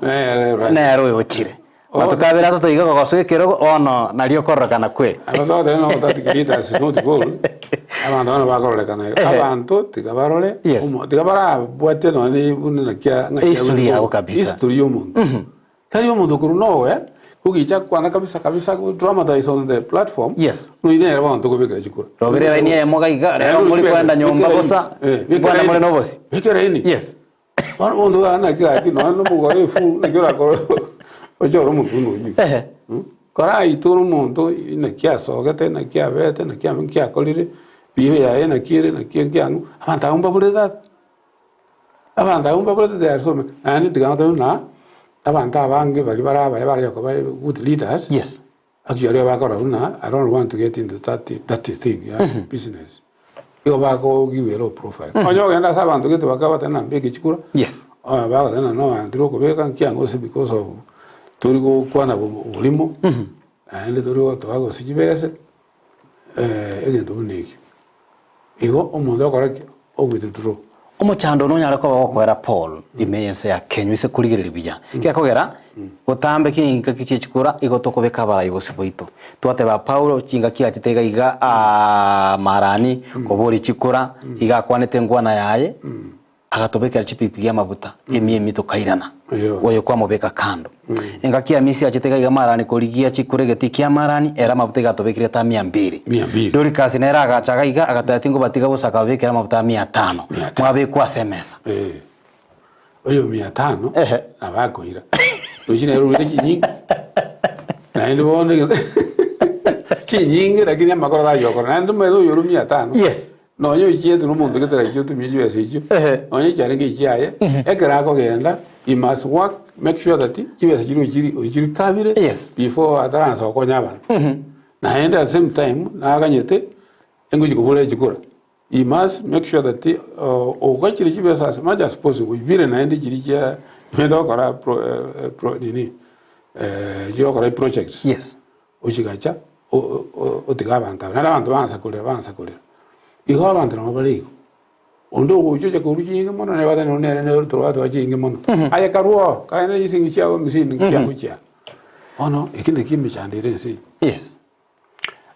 nero yochire batukabira toto iga gosoekero ono nalio korokana kweli abantu no tatikirita is not goal abantu bana bakorolekana abantu tikabarole tikabara bwate no ni bunna kya history yao kabisa history y'umuntu kali y'umuntu kuruno kugicha kwana kabisa ku dramatize on the platform yes no ine abantu kubikira chikura rogere baini emoga iga rero muri kwenda nyomba bosa bwana muri nobosi bikira ini yes ondo ana kira kino no mugore fu na kira ko ojo rumuntu no kora ituru muntu ina kia sogete na kia vete na kia minkia kolire bibe ya ena kire na kia kianu abanta umba buleta they are so ani tiganga na abanta abange bali baraba bali ko good leaders yes actually bakora una I don't want to get into that thing yeah business yo bako give a low profile onyo genda sabantu gete bakaba tena mbege chikura yes bako tena no andiro ko beka kiango se because of turigo kwana bulimo ande turigo to ago sijibese egento buniki igo omundo akora o withdraw omochando no nyara ko bakwera Paul imeyense ya Kenya ise kurigirira biya kyakogera utambe kinga kichikura igotokobeka bara ibose boito twate ba Paulo kinga kiachitega iga marani kobori chikura iga kwanete ngwana yaye agatobeka chipipi ya mabuta emi tokairana oyo kwa mobeka kando inga kia misi achitega iga marani korigia chikure getikia marani era mabuta gatobekire ta 200 dori kasi nera agachaga iga agatatingo batiga busaka bekera mabuta 500 mwabe kwa semesa oyo 500 abakoira ujine ruri kinyingi na ndo bone kinyingi lakini amakora da yoko na ndo medo yoru 500 yes no yo chieto no mundo ketera chioto mi yo ese onye cyane ngichaye ekera ko genda you must work make sure that kibese kiri kabire before advance okonya abantu na enda at the same time na aganyete enguji kubule chikura you must make sure that okachiri kibese as much as possible bire na ende kiri kya mendo kora pro nini yo kora projects yes uchigacha otigabanta na abantu bansa kulira iho abantu no baligo ondo ujoje ko rujinga mono ne wada no ne to wada wajinga mono aya karuo kaina yisingi chao misini kya kucha ono ikinde kimi chandire si yes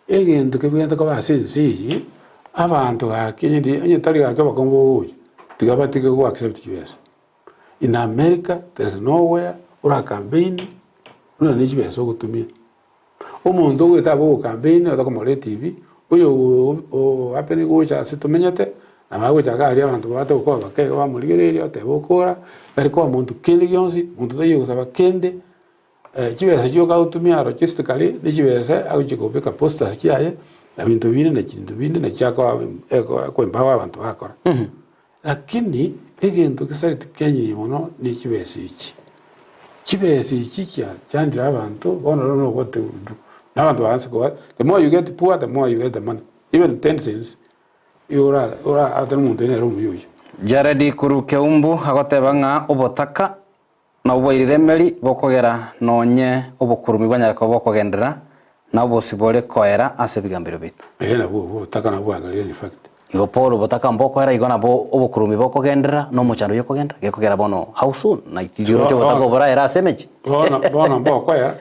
egendo kebenda ko basensi abantu akenyedi onye tali akaba kombo tigabatike ko accept US in America there's nowhere ura campaign una ni chibeso gutumia omuntu wetabo campaign odakomole TV oyo apeni gocha situmenyete namago chakali abantu bato ko bakeke bamuligererio tebokora bariko omuntu kende gyonsi muntu tayo kusaba kende kibese cyo kautumia logistically ni kibese agikopeka posters kiaye na bintu bine na kintu bine na cyako ko embawa abantu bakora lakini egento kisariti kenye mono ni kibese iki cyandira abantu bono no gote n'abantu banse ko the more you get poor the more you get the money even 10 cents ora atari muntu ene romu yuyo Jaredi kuruke umbu agoteba nga obotaka na ubwairire meri bokogera nonye obukurumi bwanyarako bokogendera na obosibore koera ase bigambiro bitu na botaka na bwangalia in fact igo Paul botaka mbokoera igona bo obukurumi bokogendera no muchando yokogendera gekogera bono how soon na itiro cyo botaka obora era semeji bona mbokoera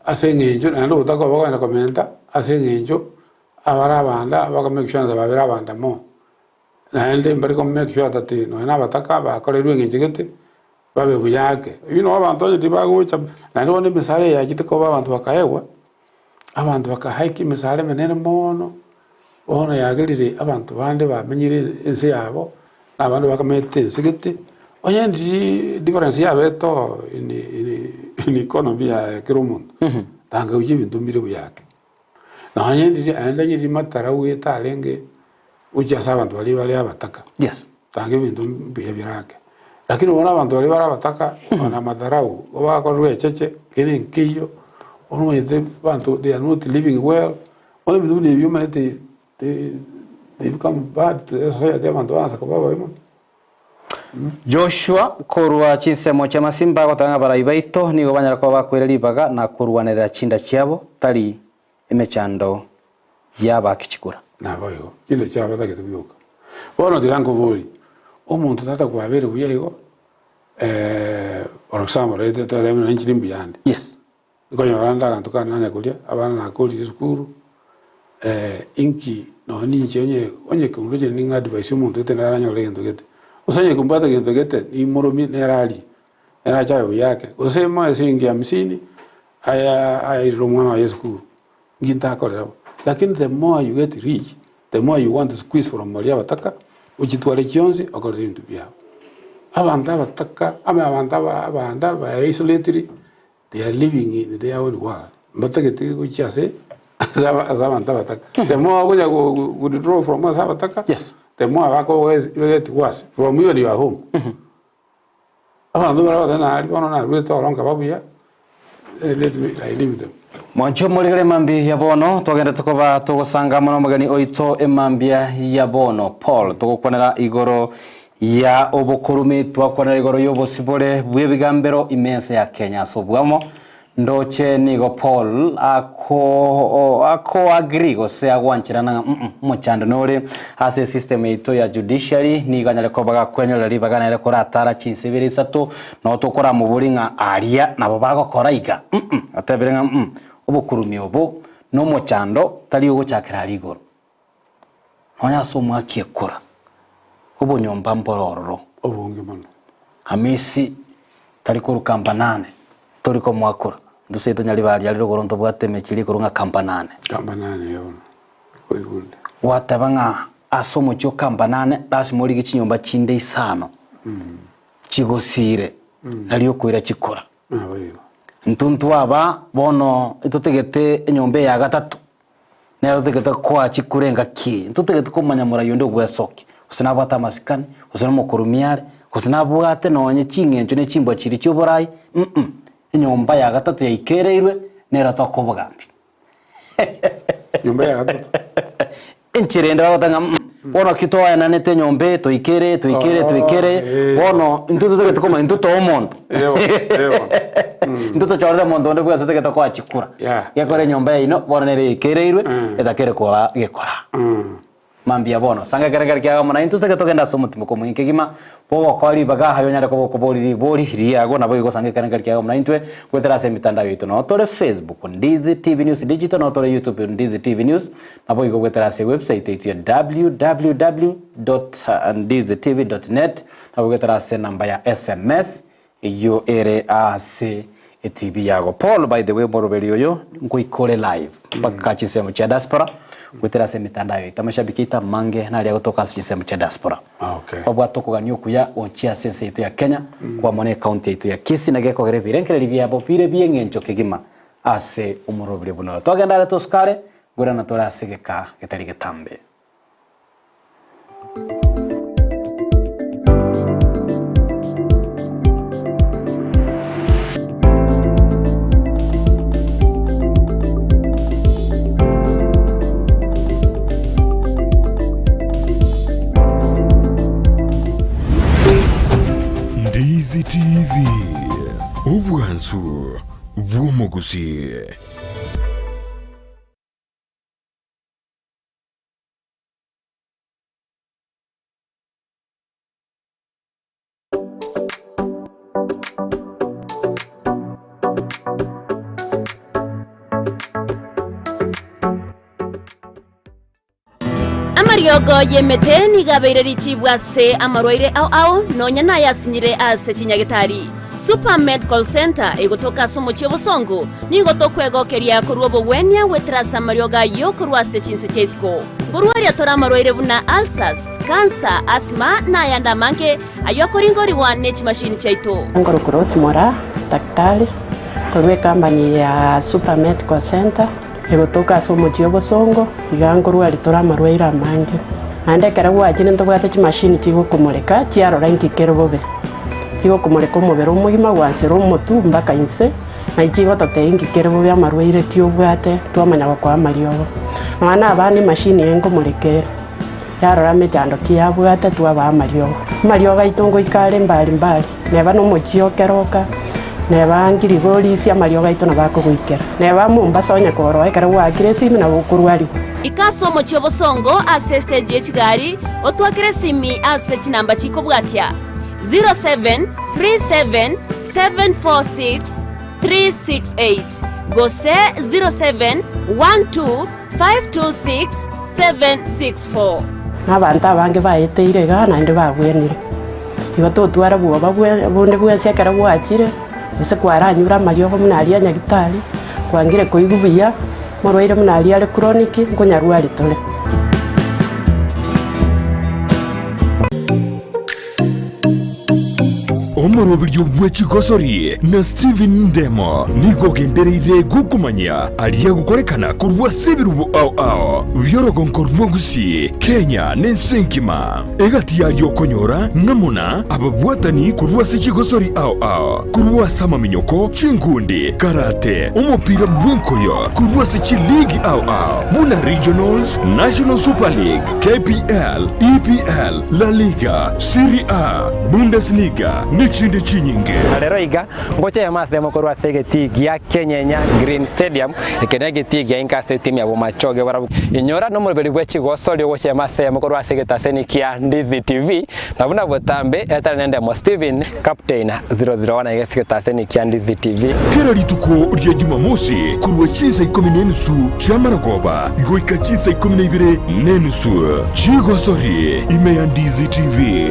asengenjo na ndo botaka bokana komenta asengenjo abarabanda bakamekishana babirabanda mo na ende mbari ko make sure that no na bataka ba kolerwe ngejegete babe buyake abantu nje bagucha na ndo ne misale ya kitiko abantu bakayewa abantu bakahaiki misale menene mono ona yagirire abantu bande bamenyire ense yabo abantu bakamete sigete onye ndi difference yabe to in economy ya kirumuntu tanga uje bintu mbire buyake na onye ndi anda ndi matara weta alenge uja abantu bali abataka yes tange bintu birake lakini wana abantu bali abataka wana madarau obakorwe cheche kene nkiyo ono ide bantu they are not living well ono bintu ni humanity they become bad society abantu banasa ko baba imo Joshua korwa chisemo cha masimba gotanga baraibaito nigo banyara ko bakwireri baga na kurwanira chinda cyabo tali emechando yaba kichikura naboyo kile cyaba tagetubyuka bono tigango buri omuntu tata kwabere buyayigo for example rete tata mena nchirimbi yandi yes konyora kantu kana nyakulia abana nakoli sukuru inki no ni chenye onye kumuje ni advice umuntu tenara nyole gento gete usanye kumbata gento gete ni moromi nerali era chayo yake usema shilingi 50 aya romwana ya sukuru nginta kolera lakini the more you get rich the more you want to squeeze from Maria bataka uchitwale kionzi okolera into byao abanda bataka abanda ba isolated they are living in their own world batagete kuchase azabanda bataka the more kuja withdraw from us bataka yes the more wako get worse from your home abanda bara ali bono na ruto oronka babuya let me I leave them mwancho muligale mambi ya bono togenda tukoba tugusanga muno mugani oito emambia ya bono Paul tugukwanira igoro ya obukurumi twakwanira igoro yobosibore bwebigambero imense ya Kenya so bwamo ndoche nigo Paul ako agree gose agwanchirana muchando nore ase system ito ya judiciary niganyale ko baga kwenyera ribaga nere koratara chinsibiri isatu no tokora mu buringa aria nabo bagokora iga ateberenga obukurumi obo no muchando tali ugo chakira rigoro nonya somo akiekora obo nyomba mbororo obunge mano amisi tali ko rukamba 8 toliko mwakura nduseto nyali bali ali rugoro ntobwate mechiri kurunga kamba 8 yona koigunda watabanga asomo cyo kamba 8 dasi muri gichinyomba chinde isano chigosire naliyo kwira chikora abayo ntuntu aba bono itotegete enyombe ya gatatu nero tegete kwa chikurenga ki ntutegete kumanya murayo ndo gwesoke usina bata masikani usina mukurumiare usina bwate nonye chingencho ne chimbo chiri cyo borai nyomba ya gatatu ya ikereirwe nera tokobogambi nyomba ya gatatu enchirenda batanga bono kitoya nanete nyombe to ikere bono ntuto tegete koma ntuto omonto ntuto chorera mondo ndo bwase tegete kwa chikura yakore nyomba ino bono nere ikereirwe etakere kwa gekora mambi ya bono sanga garagara kya mona into tegete genda somutima ko mwinke gima bogo kwali baga hayo nyare ko boli riago nabo igo sanga garagara kya mona intwe kwetera se mitandao yetu no tore Facebook Ndizi TV News Digital no tore YouTube Ndizi TV News nabo igo kwetera se website yetu ya www.ndizitv.net nabo kwetera se namba ya SMS yo ase TV yago Paul by the way borobeli yo nkuikole live baka chisemo cha diaspora gwetera se mitandao itamashabiki ita mange na lya kutoka system cha diaspora okay babwa tokoganyo kuya onchia sense yetu ya Kenya kwa mone county yetu ya Kisii na geko gere birenkere libya bopire biengencho kigima ase umurobile buno togenda to skare gura na tora segeka getari getambe Ndizi TV obwansu bw'omugusi. Amaryogo yemete nigabeire richibwa se amarwaire au nonya na yasinyire ase chinyagitari Super Medical Center egotoka somo chiobosongo nigotokwegokeria kurwa bogwenya wetrasa maryoga yo kurwa se chinse chesko ngurwaria tora amarwaire buna ulcers cancer asthma na yanda manke ayokoringori wa nech machine chaito ngoro cross mora daktari kwa company ya Super Medical Center egotoka somo chiobosongo igangurwa ritora amarwaire amange ande karagwa chine ntobwate chi machine chigo kumureka chiarora nkikero bobe chigo kumureka omubere omugima gwansera omotu mpaka inse na ichigo totengikere bobe amarwaire kiobwate twamanya kwa amariogo mwana abani machine yengo murekere yarora mechando kiabwate twaba amariogo itongo ikare mbali neba no mochio keroka neba ngiri polisi amalio gaito na bakugwikera neba Mombasa onya koro ekara wakire simu na bukurwari ikasomo cy'obosongo ase stage y'ekigari otwakire simi ase kinamba kikobwatya 0737746368 gose 0712526764 n'abantu abange bayeteire ga nande bagwenire igo totwara bwoba bunde bwese ekara bwakire ese kwaranyura amalio go munari ya nyagitari kwangire koigubuya morwaire munari ale chronic nkonyarwari tole omurobiryo bw'ekigosori na Steven Ndemo nigogendereire gukumanya aliya gukorekana kurwa sebirubu ao byorogonko rwa Gusii Kenya n'ensenkima egati yalyo konyora namuna ababwatani kurwa sekigosori ao kurwa sama minyoko chingundi karate umupira bw'enkoyo kurwa seki league ao buna regionals National Super League KPL EPL La Liga Serie A Bundesliga chinde chinyinge rero iga ngoche ya mas demo korwa sege tigi ya Kenya Green Stadium ekenege tigi ya inka se timu ya bomachoge barabu inyora no murbeli bwechi gosoli ngoche ya mas ya korwa sege taseni kia Ndizi TV na buna botambe eta nende mo Steven captain 001 yesike taseni kia Ndizi TV kera lituko rya Jumamosi kurwa chisa 10 chamaragoba goika chisa 12 chigosori ime ya Ndizi TV.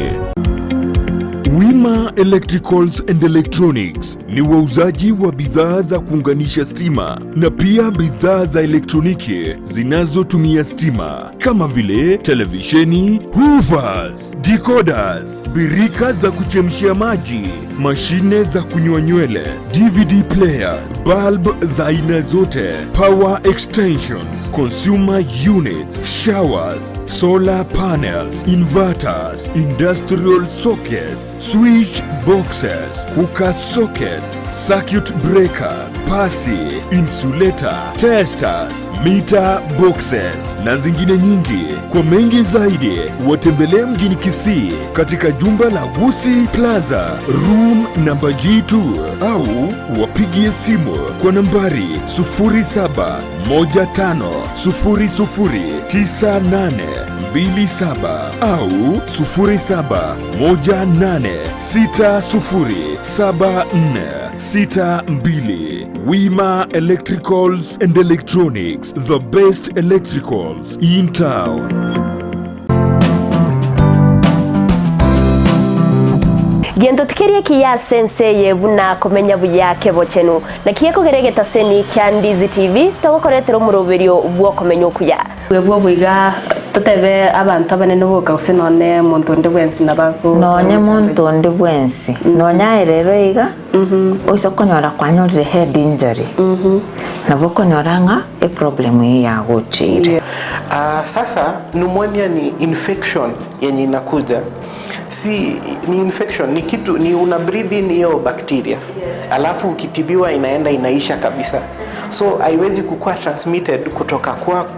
Wima Electricals and Electronics ni wauzaji wa bidhaa za kuunganisha stima na pia bidhaa za elektroniki zinazotumia stima kama vile televisheni, hoovers, decoders, birika za kuchemshia maji, mashine za kunyoa nywele, DVD player, bulb za aina zote, power extensions, consumer units, showers, solar panels, inverters, industrial sockets, switch boxes, hookah sockets, circuit breakers, pasi, insulator, testers, meter boxes na zingine nyingi. Kwa mengi zaidi watembelee mjini Kisii katika jumba la Gusii Plaza room namba G2 au wapigie simu kwa nambari 0715009827 au 0718607462. Wima Electricals and Electronics, the best electricals in town. Gendo tikirie kia senseye buna komenya buya kebochenu na kiye kugeregeta seni kya Ndizi TV togokoretero muroberio bwo komenya okuya bwo bwiga totebe abantu abanene boka kusinone muntu ndi bwensi nabako nonye muntu ndi bwensi nonya rero iga oiso konyora kwanyore head injury nabo konyoranga e problem ya gochire. Sasa pneumonia ni infection yenye inakuja, si ni infection, ni kitu ni una breathe in hiyo bacteria, alafu ukitibiwa inaenda inaisha kabisa, so haiwezi kukua transmitted kutoka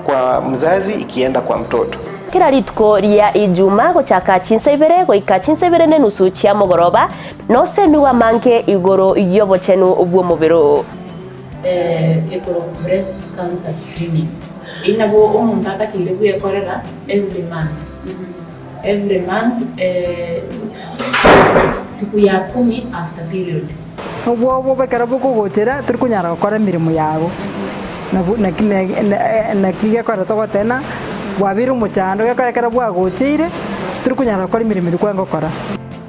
kwa mzazi ikienda kwa mtoto. Kira ritko ria ijuma gochaka chinsebere goika chinsebere ne nusu chia mogoroba no semiwa manke igoro yobochenu obwo mubiro ekoro breast cancer screening inabo omuntu atakire kuyekorera every month siku ya 10 after period obwo bekara buko gochera turi kunyara gukora mirimo yago na kiga kora togotena wabiru muchando gakarekera bwagochire turi kunyara gukora mirimo rikwango kora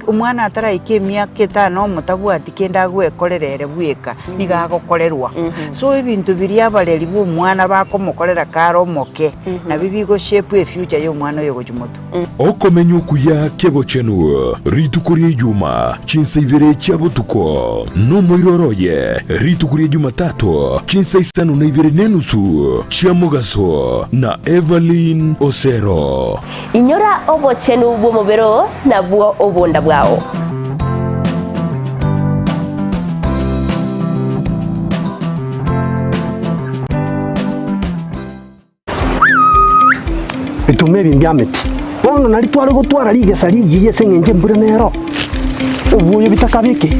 umwana ataraike myaka 5 mutabwati kenda gwekorerere bwika nigagokorerwa so ibintu biri abareri bwo mwana bakomukorera karo moke na bibigo shape e future yo mwana yo gujumuto okomenyo kuya kebochenu ritukuri juma chinsibire chabutuko no moiroroye ritukuri juma 3 chinsisanu na ibire nenusu chiamugaso na Evelyn Osero inyora obochenu bwo mubero na bwo obonda bwao bitume bingameti bono nari twari gutwara ligesa ligiye sengenje mbura nero ubuye bitakabike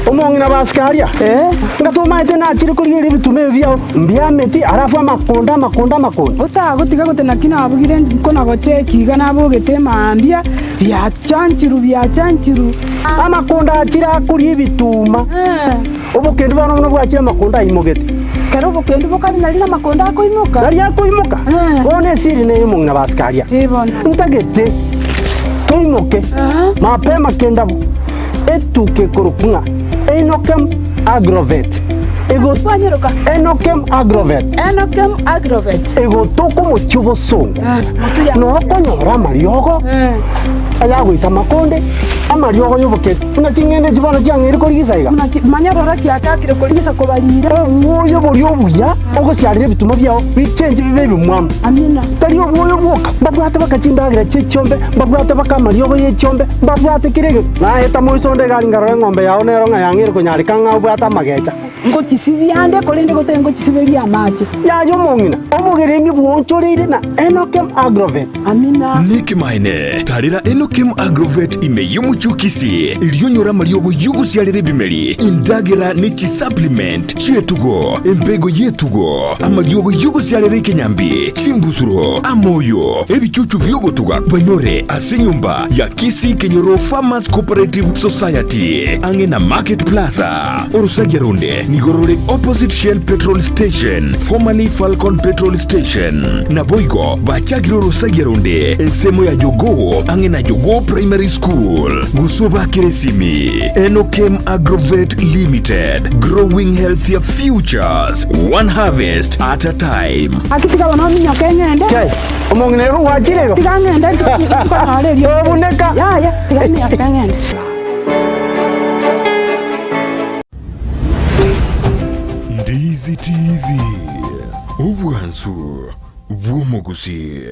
Omongi na baskaria. Ngatuma ite na chiri kuri bitume vyao. Mbia meti arafu makonda. Ota gutiga gutena kina abugire kona gote kiga na bugete mambia bya chanchiru. Amakonda achira kuri bituma. Obukende bano no bwachira makonda imogete. Kero bukende bukari nari na makonda akoimuka. Nari akoimuka. One siri ne omongi na baskaria. Ntagete. Toimoke. Mapema kenda etuke korukunga. Enokem agrovet. Ego wanyeruka. Enokem agrovet. Ego toko mochubo songo. No konyora mariogo. Aya gwita makonde. Amariogo yoboke. Una chingene chibana changere korigisa. Manyarora kiakakire korigisa kobarira. Oyo bori obuya. Ogo siarire bituma byao. Bichenje bibe bimwam. Amina. Tari obuyo boka. Babwate bakachindagira chechombe. Babwate bakamariogo yechombe. Babwate kirege. Na eta moisonde gari ngarora ngombe yao nero ngayangire konyarika ngabwata magecha. Ngo chisibiande kolende gotengo chisiberia amache. Ya yo mongina. Obugeremi bwonchorire na Enokem agrovet. Amina. Niki maine. Tarira Enokem agrovet ime yumuchukisi. Ilionyora mariogo yugo sialire bimeri. Indagira nichi supplement. Chietugo. Empego yetugo. Amariogo yugo sialire kenyambi. Chimbusuro. Amoyo. Ebichuchu byogo tuga. Banyore asenyumba ya Kisii Kenyoro Farmers Cooperative Society. Angena Market Plaza. Orusagironde. Nigorore opposite Shell Petrol Station, formerly Falcon Petrol Station. Naboigo, Bachagiro Rosagironde, Ensemo ya Jogo, Angena Jogo Primary School. Gusoba Kiresimi, Enokem Agrovet Limited, growing healthier futures, one harvest at a time. Akitika wanomi nyokengende. Chai, omonginero wachirego. Tigangende, Obuneka. Ya, tigangende nyokengende. Ndizi TV, ubwansu bw'omugusi.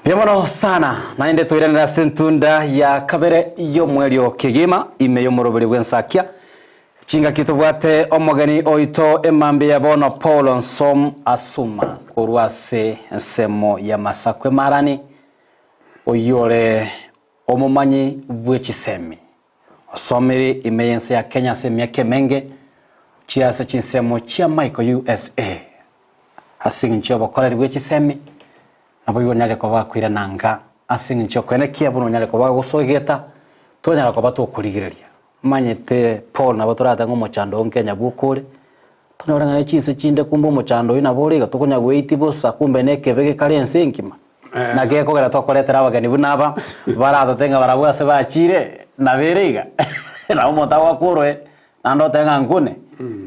Bienvenido sana naende tuirenera sentunda ya kabere yo mwerio kigima ime yo murobere bwensakia chinga kitubwate omogani oito emambe ya bono Paul ONSOMU ASUMA kurwase nsemo ya masakwe marani oyore omumanyi bwechisemi osomeri imeyense ya Kenya semya kemenge chiase chinsemo chia Michael USA asingincho bokoreri bwechisemi abo yonyale ko bakwira nanga asingincho kwene kiabuno nyale ko bagusogeta tonyala ko batukuligireria manyete Paul na baturata ngo mochando Kenya bukure tonyora ngane chise chinde kumbo mochando ina boriga tukunya gweiti bosa kumbe nekebege karense nkima na geko gara tokoretera abagani bunaba barata tenga barabwase bachire na berega na umota wakurwe na ndo tenga ngune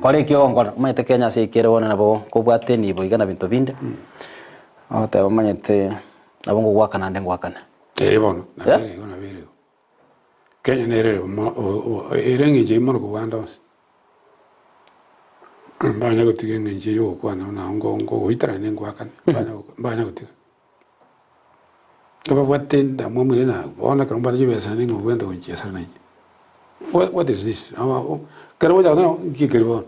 kore kiongo manyete Kenya se ikere wona nabo kubwate ni boiga na bintu binde ate bamanyete abongo gwakana ndengo wakana bono na bere Kenya nere erengi je moro kuwanda os banya gutigenga nje yo kwana na ngo itara nengo wakana banya gutiga aba watenda momwe na bona kamba jibesa nengo gwenda kunjesa na what is this karo ja no kikero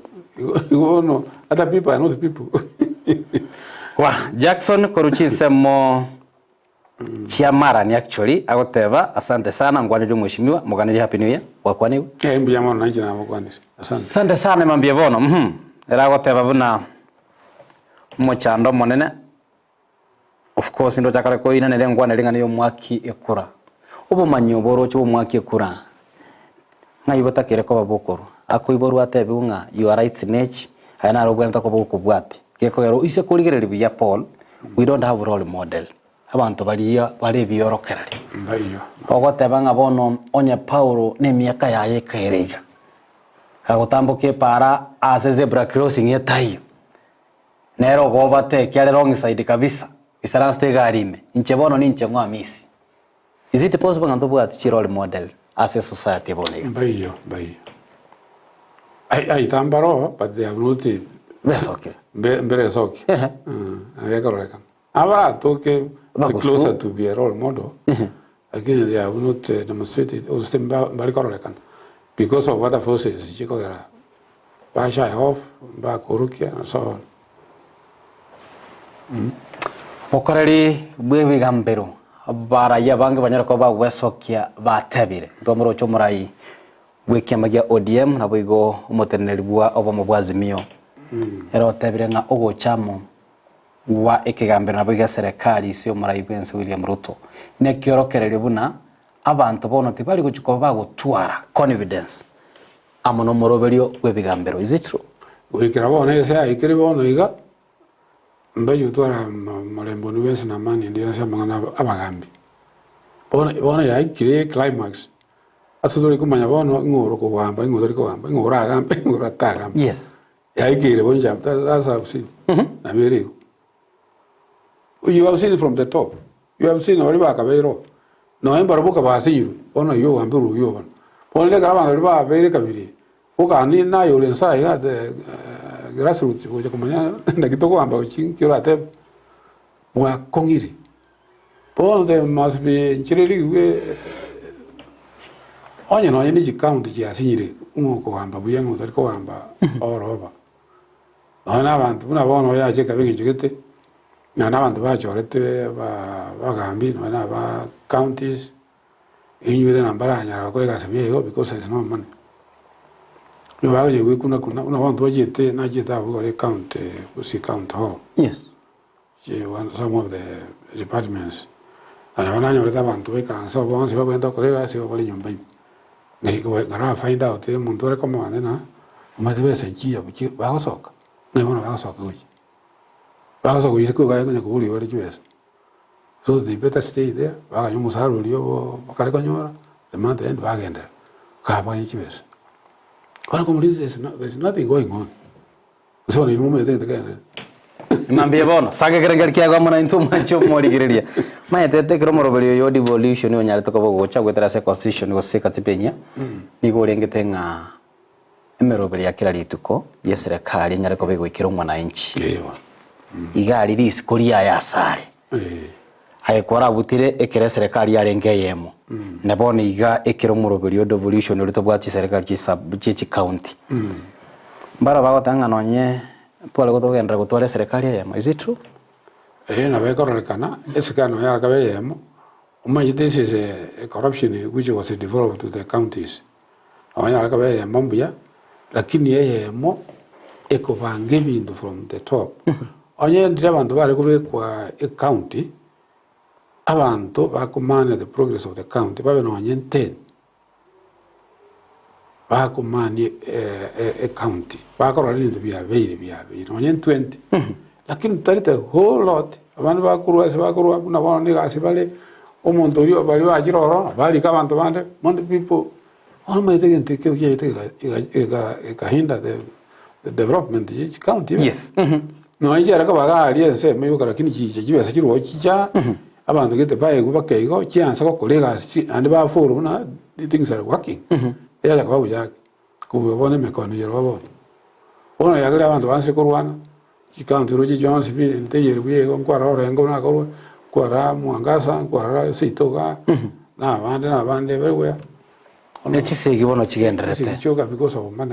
no other people are not the people wa Jackson koruchinsemo chiamara ni actually agoteba asante sana ngwanire mheshimiwa muganire happy new year wakwaniwe mbuya mono nanje nabo kwanire asante sana mambie bono era agoteba buna mochando monene of course ndo takare ko ina nere ngwanire ngane yo mwaki ekura ubumanyi oboro cyo mwaki ekura ngayibotakire ko babokoro akoiboru atebe unga you are right nature hayana rogwenta ko bokubwate gekogero ise kurigerera biya Paul we don't have role model abantu bari biyorokerari mbayo ogoteba ngabono onye Paulo ne miaka yaye kairega agotambuke para ase zebra crossing yetai nero gobate kyale wrong side kabisa isaranste garime inchebono ninche mwamisi is it possible nganto bwati role model as a society bonega mbayo I tambaro but they have not besoke mbere soke ayeka reka abara toke closer to be a role model Again, they have not demonstrated or stem Balikorlekan because of other forces, Chikogera, Basha off, Bakurukia, and so on. Okoreri bwe gambero baraya bange banyara ko ba wesokia batabire ndomoro chomurai bwekiamagia ODM na bwigo umuteneri bwa obomo bwazimio ero tabire nga ogochamo wa ekigambiro na bwiga serikali sio murai bwense William Ruto ne kiorokerere buna abantu bono tibali guchuko bagutwara confidence amono moroberio bwebigambiro. Is it true? Wikira bona yesa ikiri bona iga mbaje twara malembo ni wense na mani ndio yasa mangana abagambi bona ya ikiri climax atudori kumanya bona ngoro ko wamba ngoro ko wamba ngoro agambe ngoro atagamba. Yes, ya ikiri bonja that's how see na biri. You have seen it from the top. You have seen Oriba Cabero. No, I'm Barabuka Basiru. Ono yo and Buru Yovan. Only Garavan very Cabiri. Oka need now you'll inside the grassroots, which are coming out, and the Kitoko and Bauching, Curate, were Kongiri. All of them must be chilly. Onion or any county, Yasiri, Umoko and Babuyan, the Coamba, or over. I haven't one or I check a big get. Nana the Bajorete, Vagambi, Nana counties, in you then Ambarana, Viego, because there's no money. You have we couldn't want to get Najita count, Gusii count hall. Yes. She wants some of the departments. And when I want to wake and so once you went to Korea, I say, well, you baby. They go find out the Montoya command, and my best and Chia, which you Bagosok. They want to Bagosok. So we go to the US. So they better stay there. The month end Wagender. US. There's nothing going on. So in moment again. Mambia bono sage gerger kia gomona into mancho mori girelia ma etete kromo roberio yo devolution yo nyale toko gocha gwetera se constitution go se katipenya nigo rengete nga emeroberia kila lituko ye serikali nyale ko bego ikiro mwana inchi igari risikoria ya sare haikora butire ekere serikali yarengeyemo nabone iga ekero muroberio devolution rito bwati serikali chichi county bara bagotanga nonye twale gotogenda gotware serikali yemo. Is it true? Na bekorrekana esikano ya kabe yemo this is a corruption which was developed to the counties awanya kabe yemo mbya lakini yemo ekovange bintu from the top onye ndira bantu bari kubekwa a county abantu bakumane the progress of the county babe no onye 10 bakumane a county bakorora ibintu bya onye 20 lakini tarita whole lot abantu bakurwa na bone gasi bale omuntu uri bali bajiroro bali kabantu bande most people all my thing take hinda the development each county. Yes. No ijara ka bagali ese meyo lakini kibesa kiro kicha abantu gete baye kubakeigo chance ko kolega and ba for na things are working. Ela ka babuya kubone mekono yero babo ona yagala abantu banse kurwana county roji Jones bi enteye biye ko kwara orengo na ko kwara muangasa kwara sitoga na bande everywhere nechisegi bono chigenderete choka because of man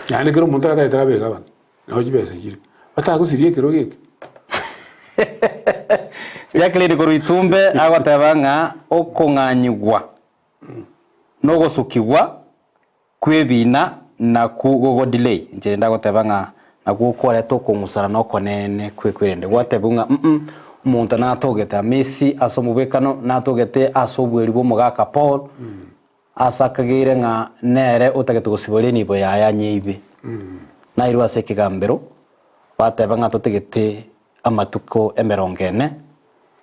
yani kiro munta ta ta be gaban no jibese kiri bata kusirie kiro geke yakle ko itumbe agotabanga okonganyigwa no gosukigwa kwebina na kugogo delay njere ndagotabanga na gukora tokungusara no konene kwekwirende gwatebunga umuntu natogeta Messi asomubekano natogete asobweri bo mugaka Paul asakagire nga nere utagete gusibole nibo yaya nyibe na irwa sekigambero batebanga totegete amatuko emerongene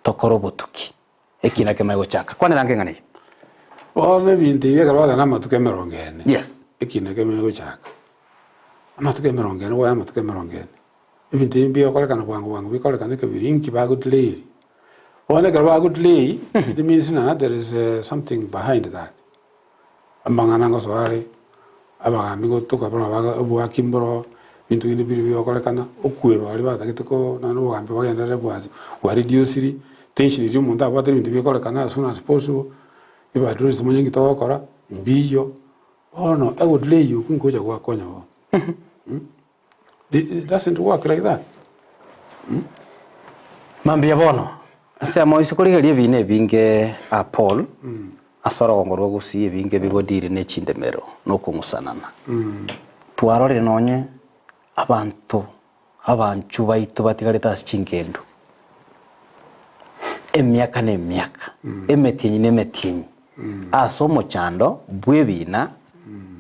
tokorobutuki ekina kemego chaka kwane range ngani ole bintu byegara na amatuko emerongene. Yes. Ekina kemego chaka amatuko emerongene wa amatuko emerongene ibintu byo kolekana bwangu bikolekana ke birinki bagudley one garba gudley it means na there is something behind that amangana ngoswari abagami go to kabra baga obu akimbro bintu bindi biri byokolekana okwe bali batagete ko nano bogambe bagendere bwazi wa reduce tension iri umuntu abate bintu byokolekana as soon as possible iba address munye ngitokora mbiyo no I would lay you kungoja kwa konya ho it doesn't work like that mambia bono ase moise kurigeria bine binge a Paul asoro ngorwa Gusii binge bigodire ne chindemero no kungusanana twarorire nonye abantu baitu batigarita chingendo emyaka nemyaka emetinyi nemetinyi asomo chando bwebina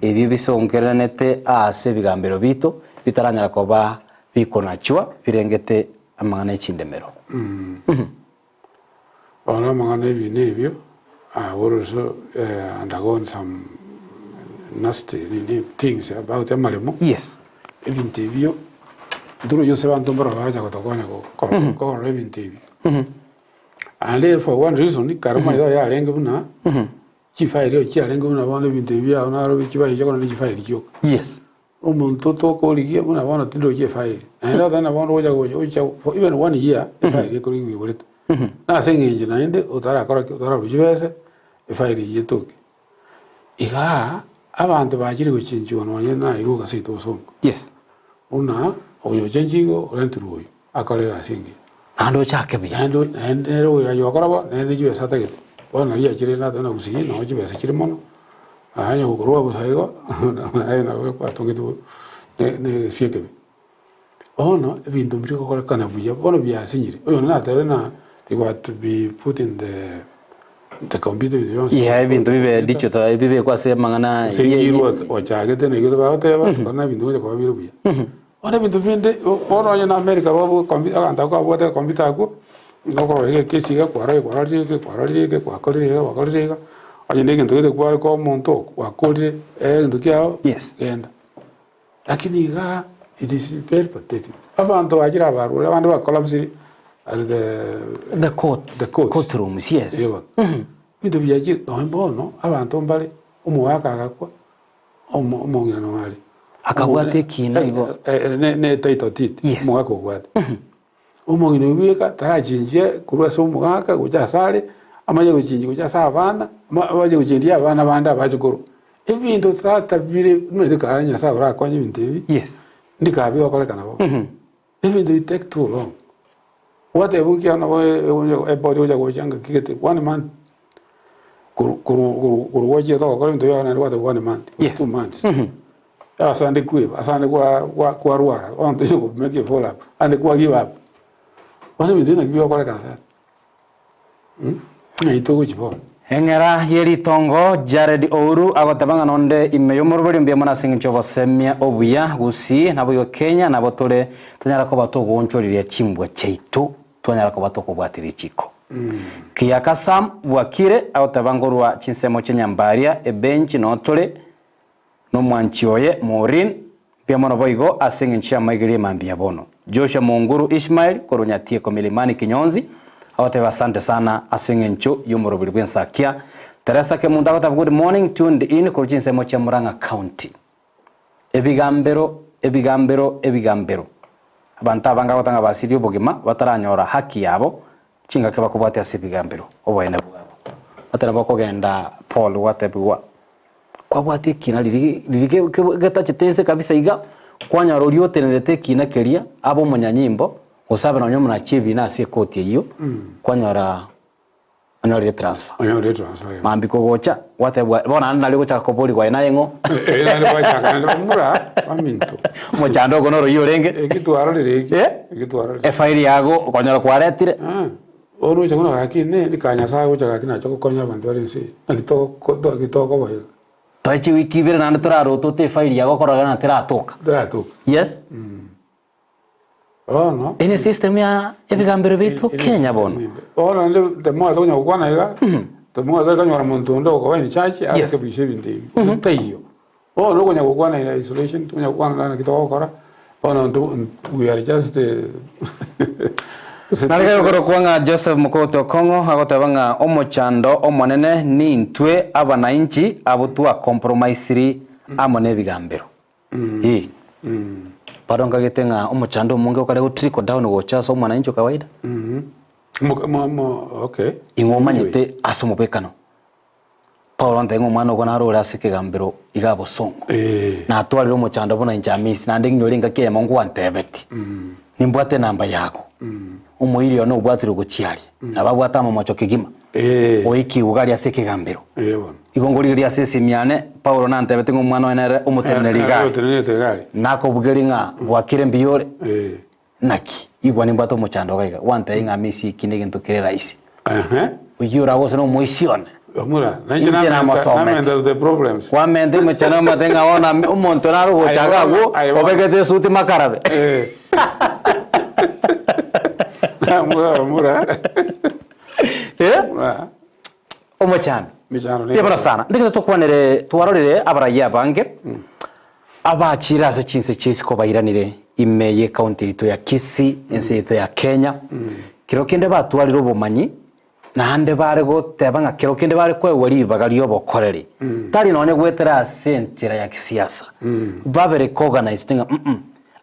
ebyo bisongeranete ase bigambero bito bitaranyara koba bikonachwa birengete amangana chindemero ona mangana ebyo also undergone some nasty things about Amalemo. Yes. Ebintu ebyo duro yose bantu mbara baja kutokonya ko ebintu ebyo. And for one reason karama ya lenga buna chifaire chi alenga buna bana ebintu ebyo ona ro chifaire chako na chifaire chyo. Yes. Umuntu to ko ligia buna bana tindo chifaire. And then I want to for even 1 year chifaire ko ligia boleto. Na sengenje na ende utara rujibese ifaire yetoke iga abantu bajiri guchinjiwa nonye na iruga sito songo. Yes. Una oyo chenjigo olenturuyo akale asingi ando chake bi ero ya yokorabo nende jibe satagete bona ya jire na tana Gusii no jibe sakire mono ahanya gukoroba busaigo na kwa tongitu ne sieke ono ebintu mbiko kola kana buya ono bya sinyire oyo na tele na they got to be put in the computer videos. Yeah, bintu bibe digital bibe kwa sema ngana yiro wachagete ne gito ba oteba kana bintu ko biru buya ona bintu binde ono na America babo computer anda ko abote computer ko ngoko rege Kisii ga kwara kwa kolire ajende kintu de kwa ko monto kwa kolire ndu kyao yes enda lakini ga it is very pathetic abantu ajira baru abantu ba collapse at the courtrooms yes bintu byaje no abantu mbale umuwaka agakwa umongina no mali akabwate kina igo ne taito tit umuwaka ogwate umongina ubika tarajinje kurwa so umuwaka guja sale amaje guchinji guja sabana abaje guchindia abana banda baje guru ibintu tata bire mwedeka anya sabra kwa nyibintu ibi yes ndikabi okolekana bo ibintu it take too long what I book on a body was a young kit 1 month. Watch it all according to you and what 1 month. Yes. 2 months. As and the quib, as and the Quarwara, on the show, make you fall up, and the Qua give up. What do you think you are like that? I told you. Hengera yeri tongo Jared Ouru agotabanga nonde imeyomoroberi mbiyamana singichobo semia obuya Gusii nabo Kenya nabo tole tonyara ko batogonchorire chimbwa cheitu tonyara ko batokobwatira chiko kiyaka sam bwakire agotabangorwa chinsemo chenyambaria ebenchi notole no mwanchioye Morin mbiyamana boigo asinginchia maigiri mambia bono Joshua Munguru Ishmael korunyatie ko Milimani Kinyonzi awate basante sana asengencho yomorobiri bwensakia Teresa ke mundagota good morning tuned in ko chinsemo cha Murang'a County ebigambero abanta banga gotanga basirio bogima bataranyora haki yabo chinga ke bakubati asibigambero oboene bwabo atera bakogenda Paul watebwa kwabwati kina lirige geta chitense kabisa iga kwanya rorio tenerete kina keria abo munyanyimbo osabe nonyo muna chibi na sie koti hiyo kwanyora anyore transfer mambi ko gocha watebwa bona nali gocha ko boli kwa nayengo nali gocha kana mura aminto mo chando kono royo renge ekitwaro lirege efairi yago kwanyora kwaretire ono chakuna kakine likanya saa gocha kakina choko konya bantu bari nsi kitoko bayo toichi wiki bire nande turaro tote fairi yago koraga na tiratoka yes oh no ene system ya ebigambiro bitu Kenya bono oh no de mo adonya kwana iga de mo adonya kanyora muntu ndo ko bani chachi ake bishe bindi tayo oh no konya kwana ina isolation konya kwana na kitoko kora oh no we are just Nalika yokoro kuanga Joseph Mukoto Kongo agotabanga omochando omonene ni ntwe abananchi abutua compromiseri amone bigambiro paronga gitenga omochando munge okare utriko down gochasa mwananchi kawaida okay ingomanyite asomobekano Paulo ndengo mwana gona rora sikigambiro igabo songo na atwarire omochando bona injamisi na ndinyoringa ke mongo antebeti nimbwate namba yako umuirio no bwatire guchiari na babwata momocho kigima oiki ugari asikigambiro igongori ria sisi miane Paulo na antebeti ngomwana wenere umuteneri gari nako bugeringa bwakire mbiyore naki igwa nimbwato mochando gaiga wante inga misi kinege kirera isi uyura gose no moisione Mura, the problems. One man thing machana matenga ona umontonaro gochaga go obegete suti makarabe. Mura. Omochan. Yebara sana. Ndike tukwanere twarorere abaraya bange. Abachira se chinse chisi ko bairanire imeye county to ya Kisii ense to ya Kenya. Kirokende batwariro bomanyi na hande bare go tebanga kirokende bare kwe wali bagali obokoreri tali none gwetera sentira ya kisiasa babere organizing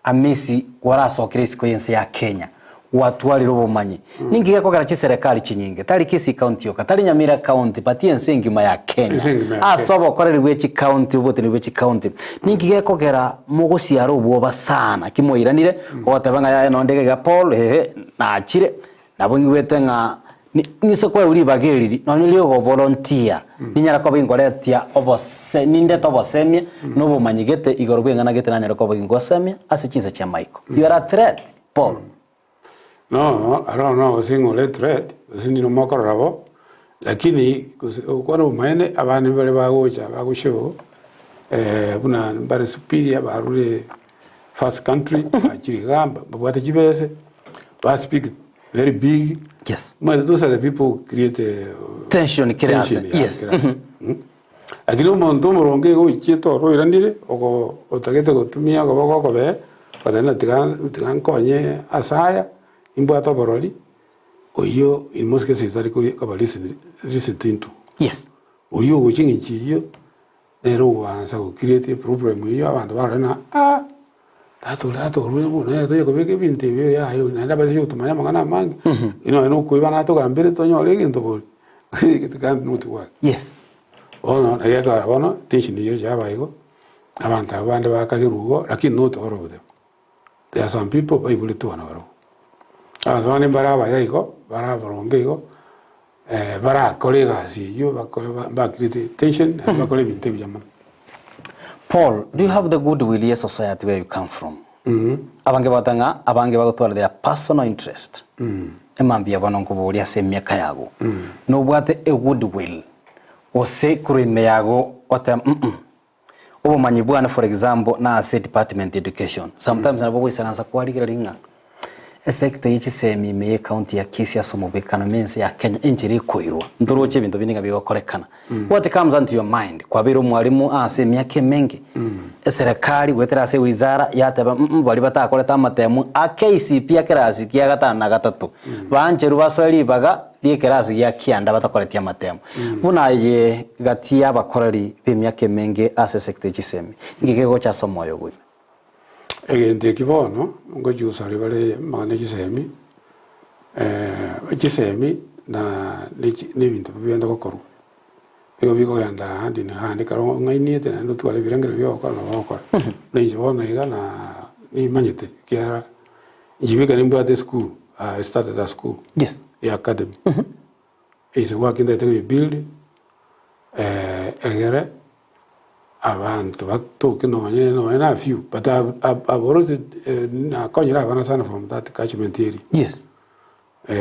amisi warasokire isiko yense ya Kenya watu wali robomanyi ningi yako kana chiserikali chinyinge tali Kisii county yoka tali Nyamira county pati yense ngima ya Kenya asobo koreri wechi county ubotini wechi county ningi yako gera mugosi aro boba sana kimoiranire otebanga ya nondege ga Paul na achire nabongi wetenga nise kwa uri bageriri none lyo go volunteer ninyara ko bingoretia obose ninde to bosemia no bomanyigete igorwe ngana gete nanyara ko bingosemia ase chinse cha Michael you are a threat Paul no I don't know single threat sindi no makorabo lakini kwa no maene abani bale bagocha bagusho buna bare superior barure first country achiri gamba babwate kibese ba speak very big. Yes. But those are the people create tension. Yes. Lakini umuntu muronge go ikito ro irandire oko otagete gotumia go boko be padana tigan konye asaya imbwato boroli oyo ilmoske sezari ko listen to. Yes. Oyo go chingichiyo ero wansa go create problem iyo abantu barana Lato ruego ne to yeko binte bio ya yo na basi yo tumanya mangana mangi ino ko ibana to gambere to nyole ginto bol kan mutu wa yes ono na yaka ono tension yo jaba ego abanta bande bakagirugo lakini no to oro de there are some people able to anoro abane baraba yaiko baraba rongego bara kolega si yo ba create tension ba kolega binte bijama. Paul, do you have the goodwill in society where you come from? Abange batanga, abange bagotwara their personal interest. Emambia banonko bori ase miaka yago. No bwate a goodwill. Ose kurime yago ota obo manyibwana for example na ase department education. Sometimes nabo kwisananza kwaligira ringa. Esekte ichi semi meye county ya Kisii asomobekana mense ya Kenya injiri koirwa ndoroche bintu bininga bigokorekana what comes into your mind kwa biro mwalimu ase myake mengi serikali wetera ase wizara yateba bali batakoreta amatemu AKCP akerasi kya gatana na gatatu banjeru baswali baga liekerasi ya kianda batakoretia amatemu buna ye gatia bakorari bimyake mengi ase sekte ichi semi ngigego cha somoyo gwe egende kibono ngo jusali bale mane kisemi kisemi na ni bintu byenda kokoru yo biko yanda handi na handi karo ngaini te na twale birangere byo ko na ko ni jona iga na ni manyete kiara jibika ni mbwa school started at school yes the academy is working that we build egere abantu batoke no na few but I've already konyera abana sana from that catchment area yes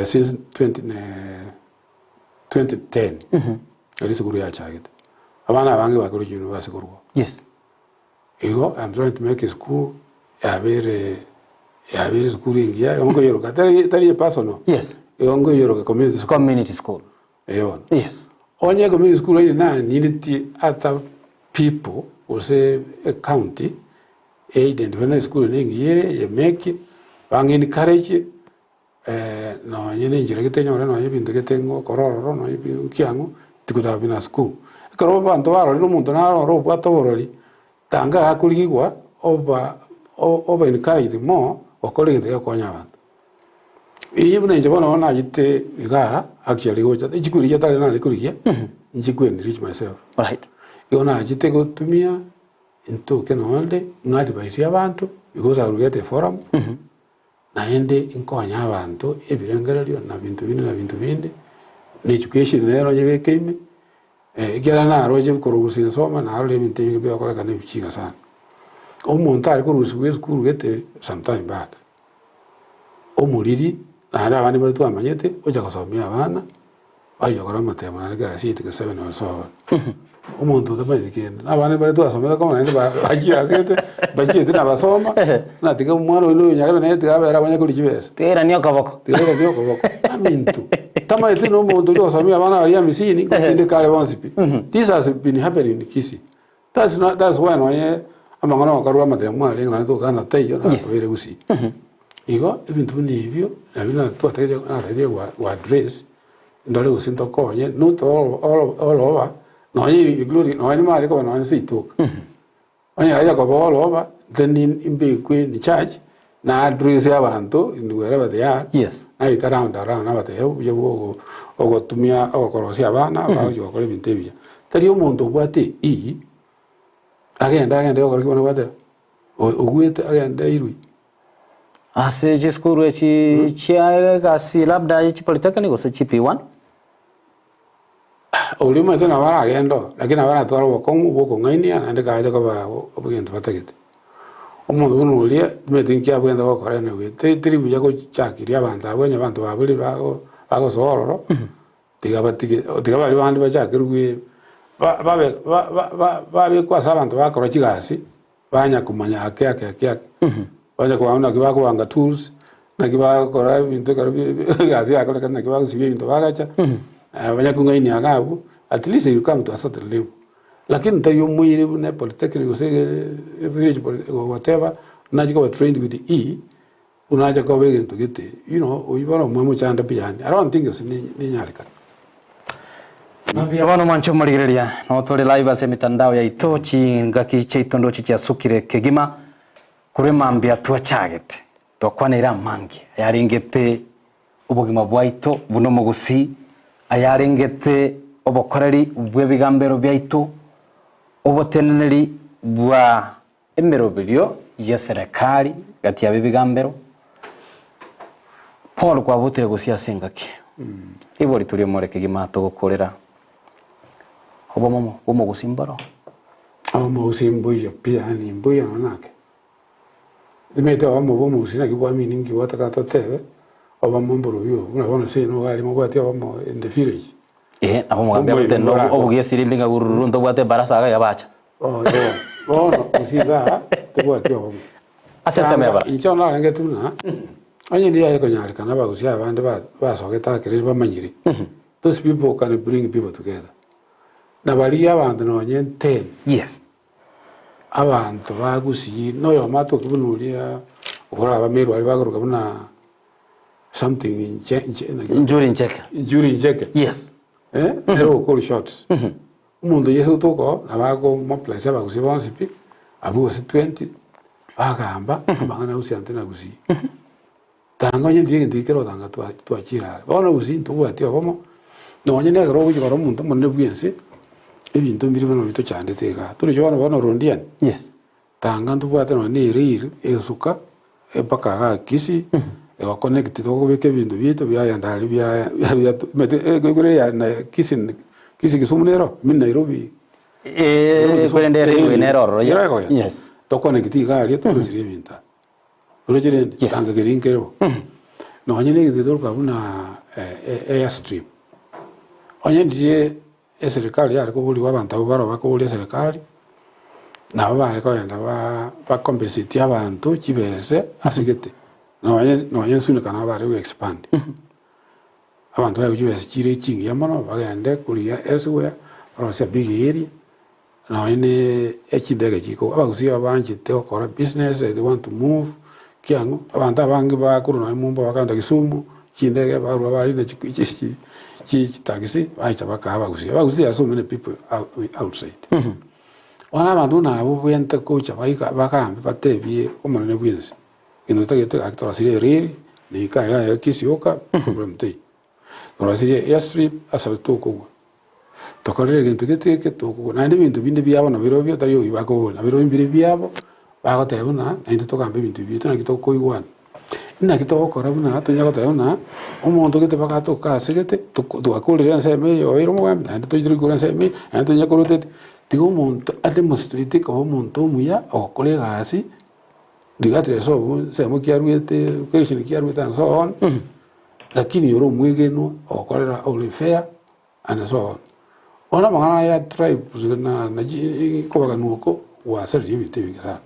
since 2010 ali siguru ya chagete abana bange bakuru university kurwa yes ego I'm trying to make a school ya bere school ingia ongo yoro tari personal yes ongo yoro community school yes onye community school ina na niliti ata people will say a county identify school ningi ye make bang encourage no yene njira gitenyo no yebinde gitengo kororo no yebi kiango tikuta bina school karo bantu baro no muntu na ro bwato borori tanga akurigwa oba over encourage them more okole ndio konya abantu iyi bune nje bona ona yite iga actually gocha ijikuri ya tale na likurikia njikwe enrich myself right yona yite gotumia into kenolde ngadi baisi abantu because I will get a forum naende inkonya abantu ebirengerero na bintu bindi ni education rero yebekeme igera na roje kurugusi soma na role bintu byo kola kandi bichiga sana omuntu ari kurugusi wezukuru gete sometime back omuliri na abandi bari twamanyete oja kusomya abana ayo kora matemo na gara site ke 7 or so umuntu tabadikenda abandi bari twasomera ko nandi bagiye site bagiye na basoma na tika umwana uyu nyarabe na yete abera abanya kuri kibese tera niyo kaboko amintu tama yete no muntu uri wasomya abana bari amisini nginde kale bonsipi this has been happening in Kisii that's why no ye amangana akarwa matemo ari na to kana tayo na vere Gusii igo ibintu nibyo nabina twataje wa address ndole usinto konye not all over no yi glori no ni mali ko no si tu anya ya ko all over then in be in charge na address ya bantu in wherever they are yes na it around abate yo ogo tumia ogo korosia abana ba yo ko ibintu bya tari umuntu bwate agenda yo ko kibona bwate ogwete agenda irui ase jiskuru echi chia kasi labda echi polytechnic ose CP1 ulima tena wala agendo lakini wala twara boko ngainia na ndika aje ko ba obugento bategete umuntu unulia metinki abugenda ko korene we tiri buya ko chakiria abantu abonye abantu babuli bago sororo tiga bali bandi bachakirwe babe kwa sabantu bakora kigasi banya kumanya ake banya kuona kibako wanga tools na kibako ra bintu gasi yakora kana kibako sibye bintu bagacha banya kungaini agabu at least you come to a certain level lakini tayo mwiri na polytechnic village whatever unaje ko trained with the unaje ko wege to get uyibara mwe chanda piyani I don't think ni nyarika nabia bano mancho marigeria no tole live ase mitandao ya itochi ngaki cheitondo chicha sukire kegima kure mambia twachagete tokwanira mangi yaringete ubugima bwaito buno mu Gusii ayaringete obokoreri bwebigambero byaito oboteneneri bwa emerobelio ya serikali gati ya bibigambero Paul kwa butire Gusii asengake ibori turi moreke gimato gukorera obomomo bomo gusimbaro amo gusimbuyo pia ni mbuyo nonake dimete amo bomo gusina kibwa miningi watakata tebe obamomboro yo unabona se no gali mubati abamo in the village abo mugambya buteno obugiye sirimbinga gururu ndo bwate barasa aga yabacha bono usiga tebwati obo aseseme bara inchona range tuna anye ndiye yako nyarika na Bagusii abandi basogeta kire bamanyiri those people can bring people together na bali abantu nonye 10 yes abantu Bagusii no yo mato kubunulia ora abameru ali baguruka buna something injury inject yes ero call shots umuntu yeso toko nabako mo place Bagusii bonsipi abu wase 20 agamba bangana usiante na Gusii tango nyindi ndikero tanga twachira bona Gusii ntubati abomo nonye ne garo bujoro umuntu munne bwiense ebintu mbiri bano bito cyane tega turi cyo bano rondian yes tanga ntubati no ni riri esuka epaka ga Kisii eba connect to kubeke bintu bito bya ndali bya mete gure ya na Kisii Kisumunero min Nairobi kwendere wenero yes to connect ga ali to siri binta urejere tanga gerinkero no nyine ngidor ka una airstrip onye ndiye serikali yari ko buli wabantu baro bakobuli serikali nabo bari ko yenda ba compensate abantu kibese asigete no sunu kana bari we expand abantu bari kibese kire kingi yamono bagende kulia elsewhere or a big area no ine ekidege kiko Abagusii abanje te okora business they want to move kiango abantu abangi bakuru no mumba bakanda Kisumu kindege baru bari ne taxi aicha baka Abagusii so many people outside ona bantu na abo bwente kucha bakambe batebie omonene bwinsi ino tagete actor asire riri ni kaya kisioka problem te torasire airstrip asaltuko tokorere gintu giteke tuko na ndi bintu binde byabo na biro byo tari ibako na biro bimbire byabo bagotebona na ndi tokambe bintu bito na kitoko koigwana ina kitoko korabuna atunya gotebona omonto gite bagatoka segete tukakurira nseme yo iro mugambi na ndi tojiri kura nseme na tunya kurutete tigo omonto ademonstrate ko omonto muya okole gasi digatire so semo kiarwete kweshini kiarwete and so on lakini yoro mwegeno okorera all fair and so on ona mangana ya tribe na ko baganuko wa serje bitewe sana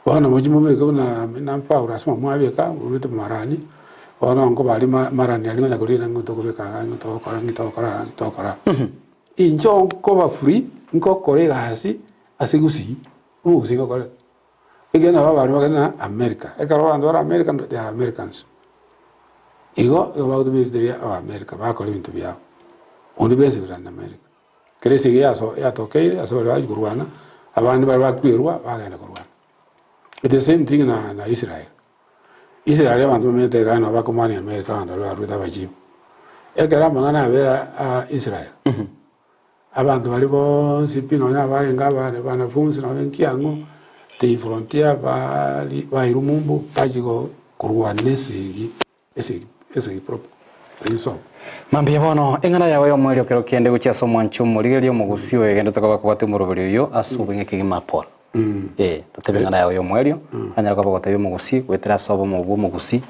wana mujimo meko na paura asma mwabeka urute marani wana ngo bali marani ali nganya kulina ngo tokobeka ngo tokora injo ko ba free ngo kore gasi asigusi umugusi ngo kore igena baba bali magana America ekaro andora American they are Americans igo ba do bidiria America ba ko bintu bya undi bese ura na America kresi ya so ya tokeire aso bali kurwana abandi bali bakwirwa bagenda kurwana. It's the same thing na Israel. Israel abantu mete gana bakomani America andalo aruta bajibu. Ekera mangana vera Israel. Abantu bali bo sipino nya bali ngabane bana funsi na benkiango the frontier ba irumumbu pajigo kurwanesi ese prop. So Mambia bono engana yawe omwelio kero kiende gucha somo nchumu ligelio mugusiwe gende toka bakubate murobelio yo asubinge kigima Paul. Tutebengana yawe omwelio anyara kwa bakubate mugusi wetera sobo mu Gusii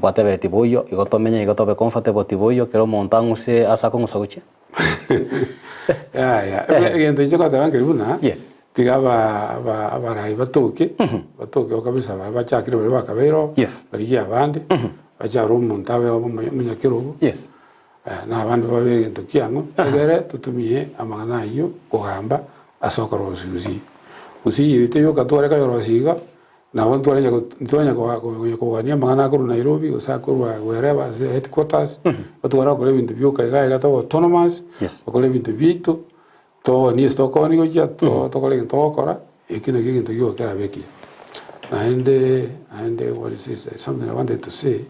watebere tiboyo igotomenya igotobe comfortable tiboyo kero montanguse asako ngusaguche. Gende chiko tabangiri buna. Yes. Tigaba abarai batoke okabisa bachakire bali bakabero. Yes. Bali abandi. Bacharu montawe omunyakirugo. Yes. Na abantu babiri ntokiango egere tutumie amagana yo kugamba asokoro Gusii yite yo katore ka yorosiga na wantu wale ntonya ko amagana ko Nairobi osakoro wherever the headquarters otwara ko lebintu byo kaiga to autonomous ko lebintu bito to ni stoko ni goja to ko le ntokora ikine kintu yo kera beki and what is this something I wanted to say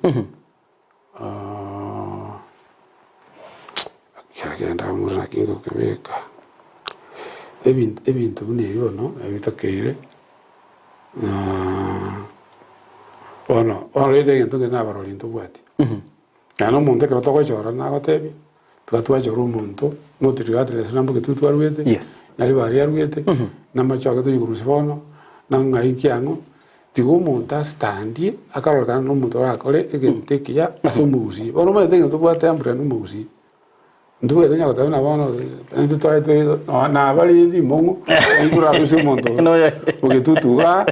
Kagenda murana kingo kebeka ebintu buniyo no ebitakere ono rede ngento ngena baroli ntubwati kana muntu kero toko chora na batebi tukatwa chora umuntu mutirigatire sinambo ketutwa rwete nari bari arwete namachoka tuyigurusibono nangai kyango tigo monta standi akarolana no muntu akore egentekia asumugusi ono mete ngento bwate ambra no mugusi nduwe tenya kota na bono ndu try to na bali di mongo ngura kusi monto porque tutuga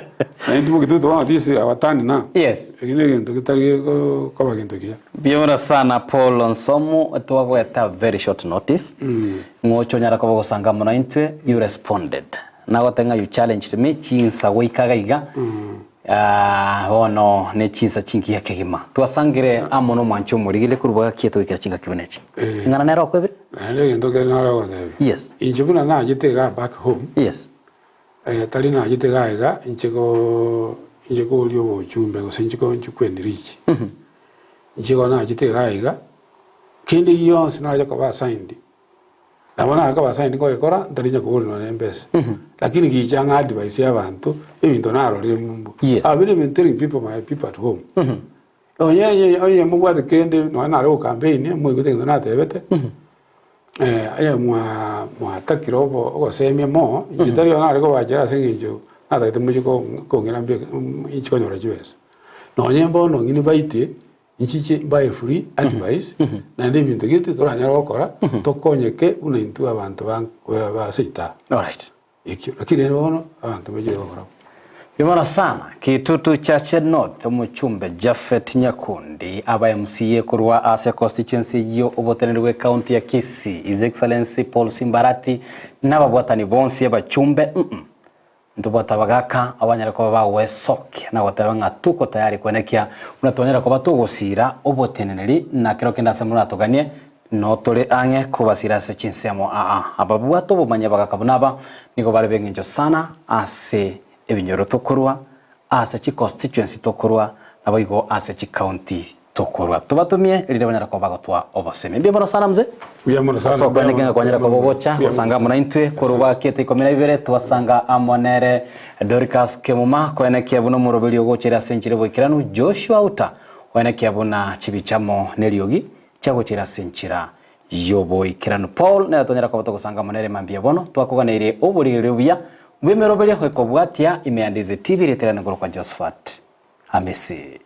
ndu porque tutuga disi awatani na yes ingine ngento kitari ko bagento kia biora sana Paul ONSOMU twagweta very short notice ngocho nyara ko gusanga muna intwe you responded na gotenga you challenged me chinsa goikaga iga ono ne chinsa chinki ya kegima twasangire amono mancho murigile kurubaga kieto ikira chinga kibonechi ngana nero kwebe ale ngento ke naro wade yes injibuna na jitega back home yes tali na jitega iga inchiko lyo chumbe go sinchiko nchukwendirichi inchiko na jitega iga kindi yonse na yako ba signed abana ka ba signed ko ekora ndalinya ko no nembese lakini kichanga advice y'abantu ebintu naro lire mumbu abiri mentoring my people at home oye mubwate kende no na ro campaign mu gutenge na tebete aya mwa takirobo ogosemia mo jitari ona ariko bajera singinjo nada temuchiko kongera mbe inchiko nyora jwesa no nyembo no ngini baite inchiche by free advice na ndibintu gite toranya gukora tokonyeke una intu abantu ba sita all right ikyo lakini rero abantu baje gukora Bimara sana kitutu cha Chenot muchumbe Jafet Nyakundi aba MCA kurwa Asia constituency yo obotenerwe county ya Kisii His Excellency Paul Simbarati n'ababwatani bonsi abachumbe ndubatabagaka abanyara ko bawe soke na watabanga tuko tayari kwenekia unatonyera ko batugusira oboteneri na kero kenda semura toganie no tole ange kubasira se chinsemo ababu ato bomanya bagakabunaba niko bari benginjo sana ase ebinyoro tokorwa ase chi constituency tokorwa naboigo ase chi county tokorwa tubatumie rire banyara ko bagotwa obaseme bibono sana mze uyamono sana so kwene kenga kwanyara ko bogocha usanga muna intwe korwa kete 12 twasanga amonere Dorcas Kemuma kwene kiabuno murobeli ogochera senchire boikiranu Joshua AUTA kwene kiabuna chibichamo neriogi chagochera senchira yoboikiranu Paul na tonyara ko gusanga amonere mambia bono twakuganire oburire buya mwemerobeli hweko bwatia imeandize TV reterana ngoro kwa Josephat Amesi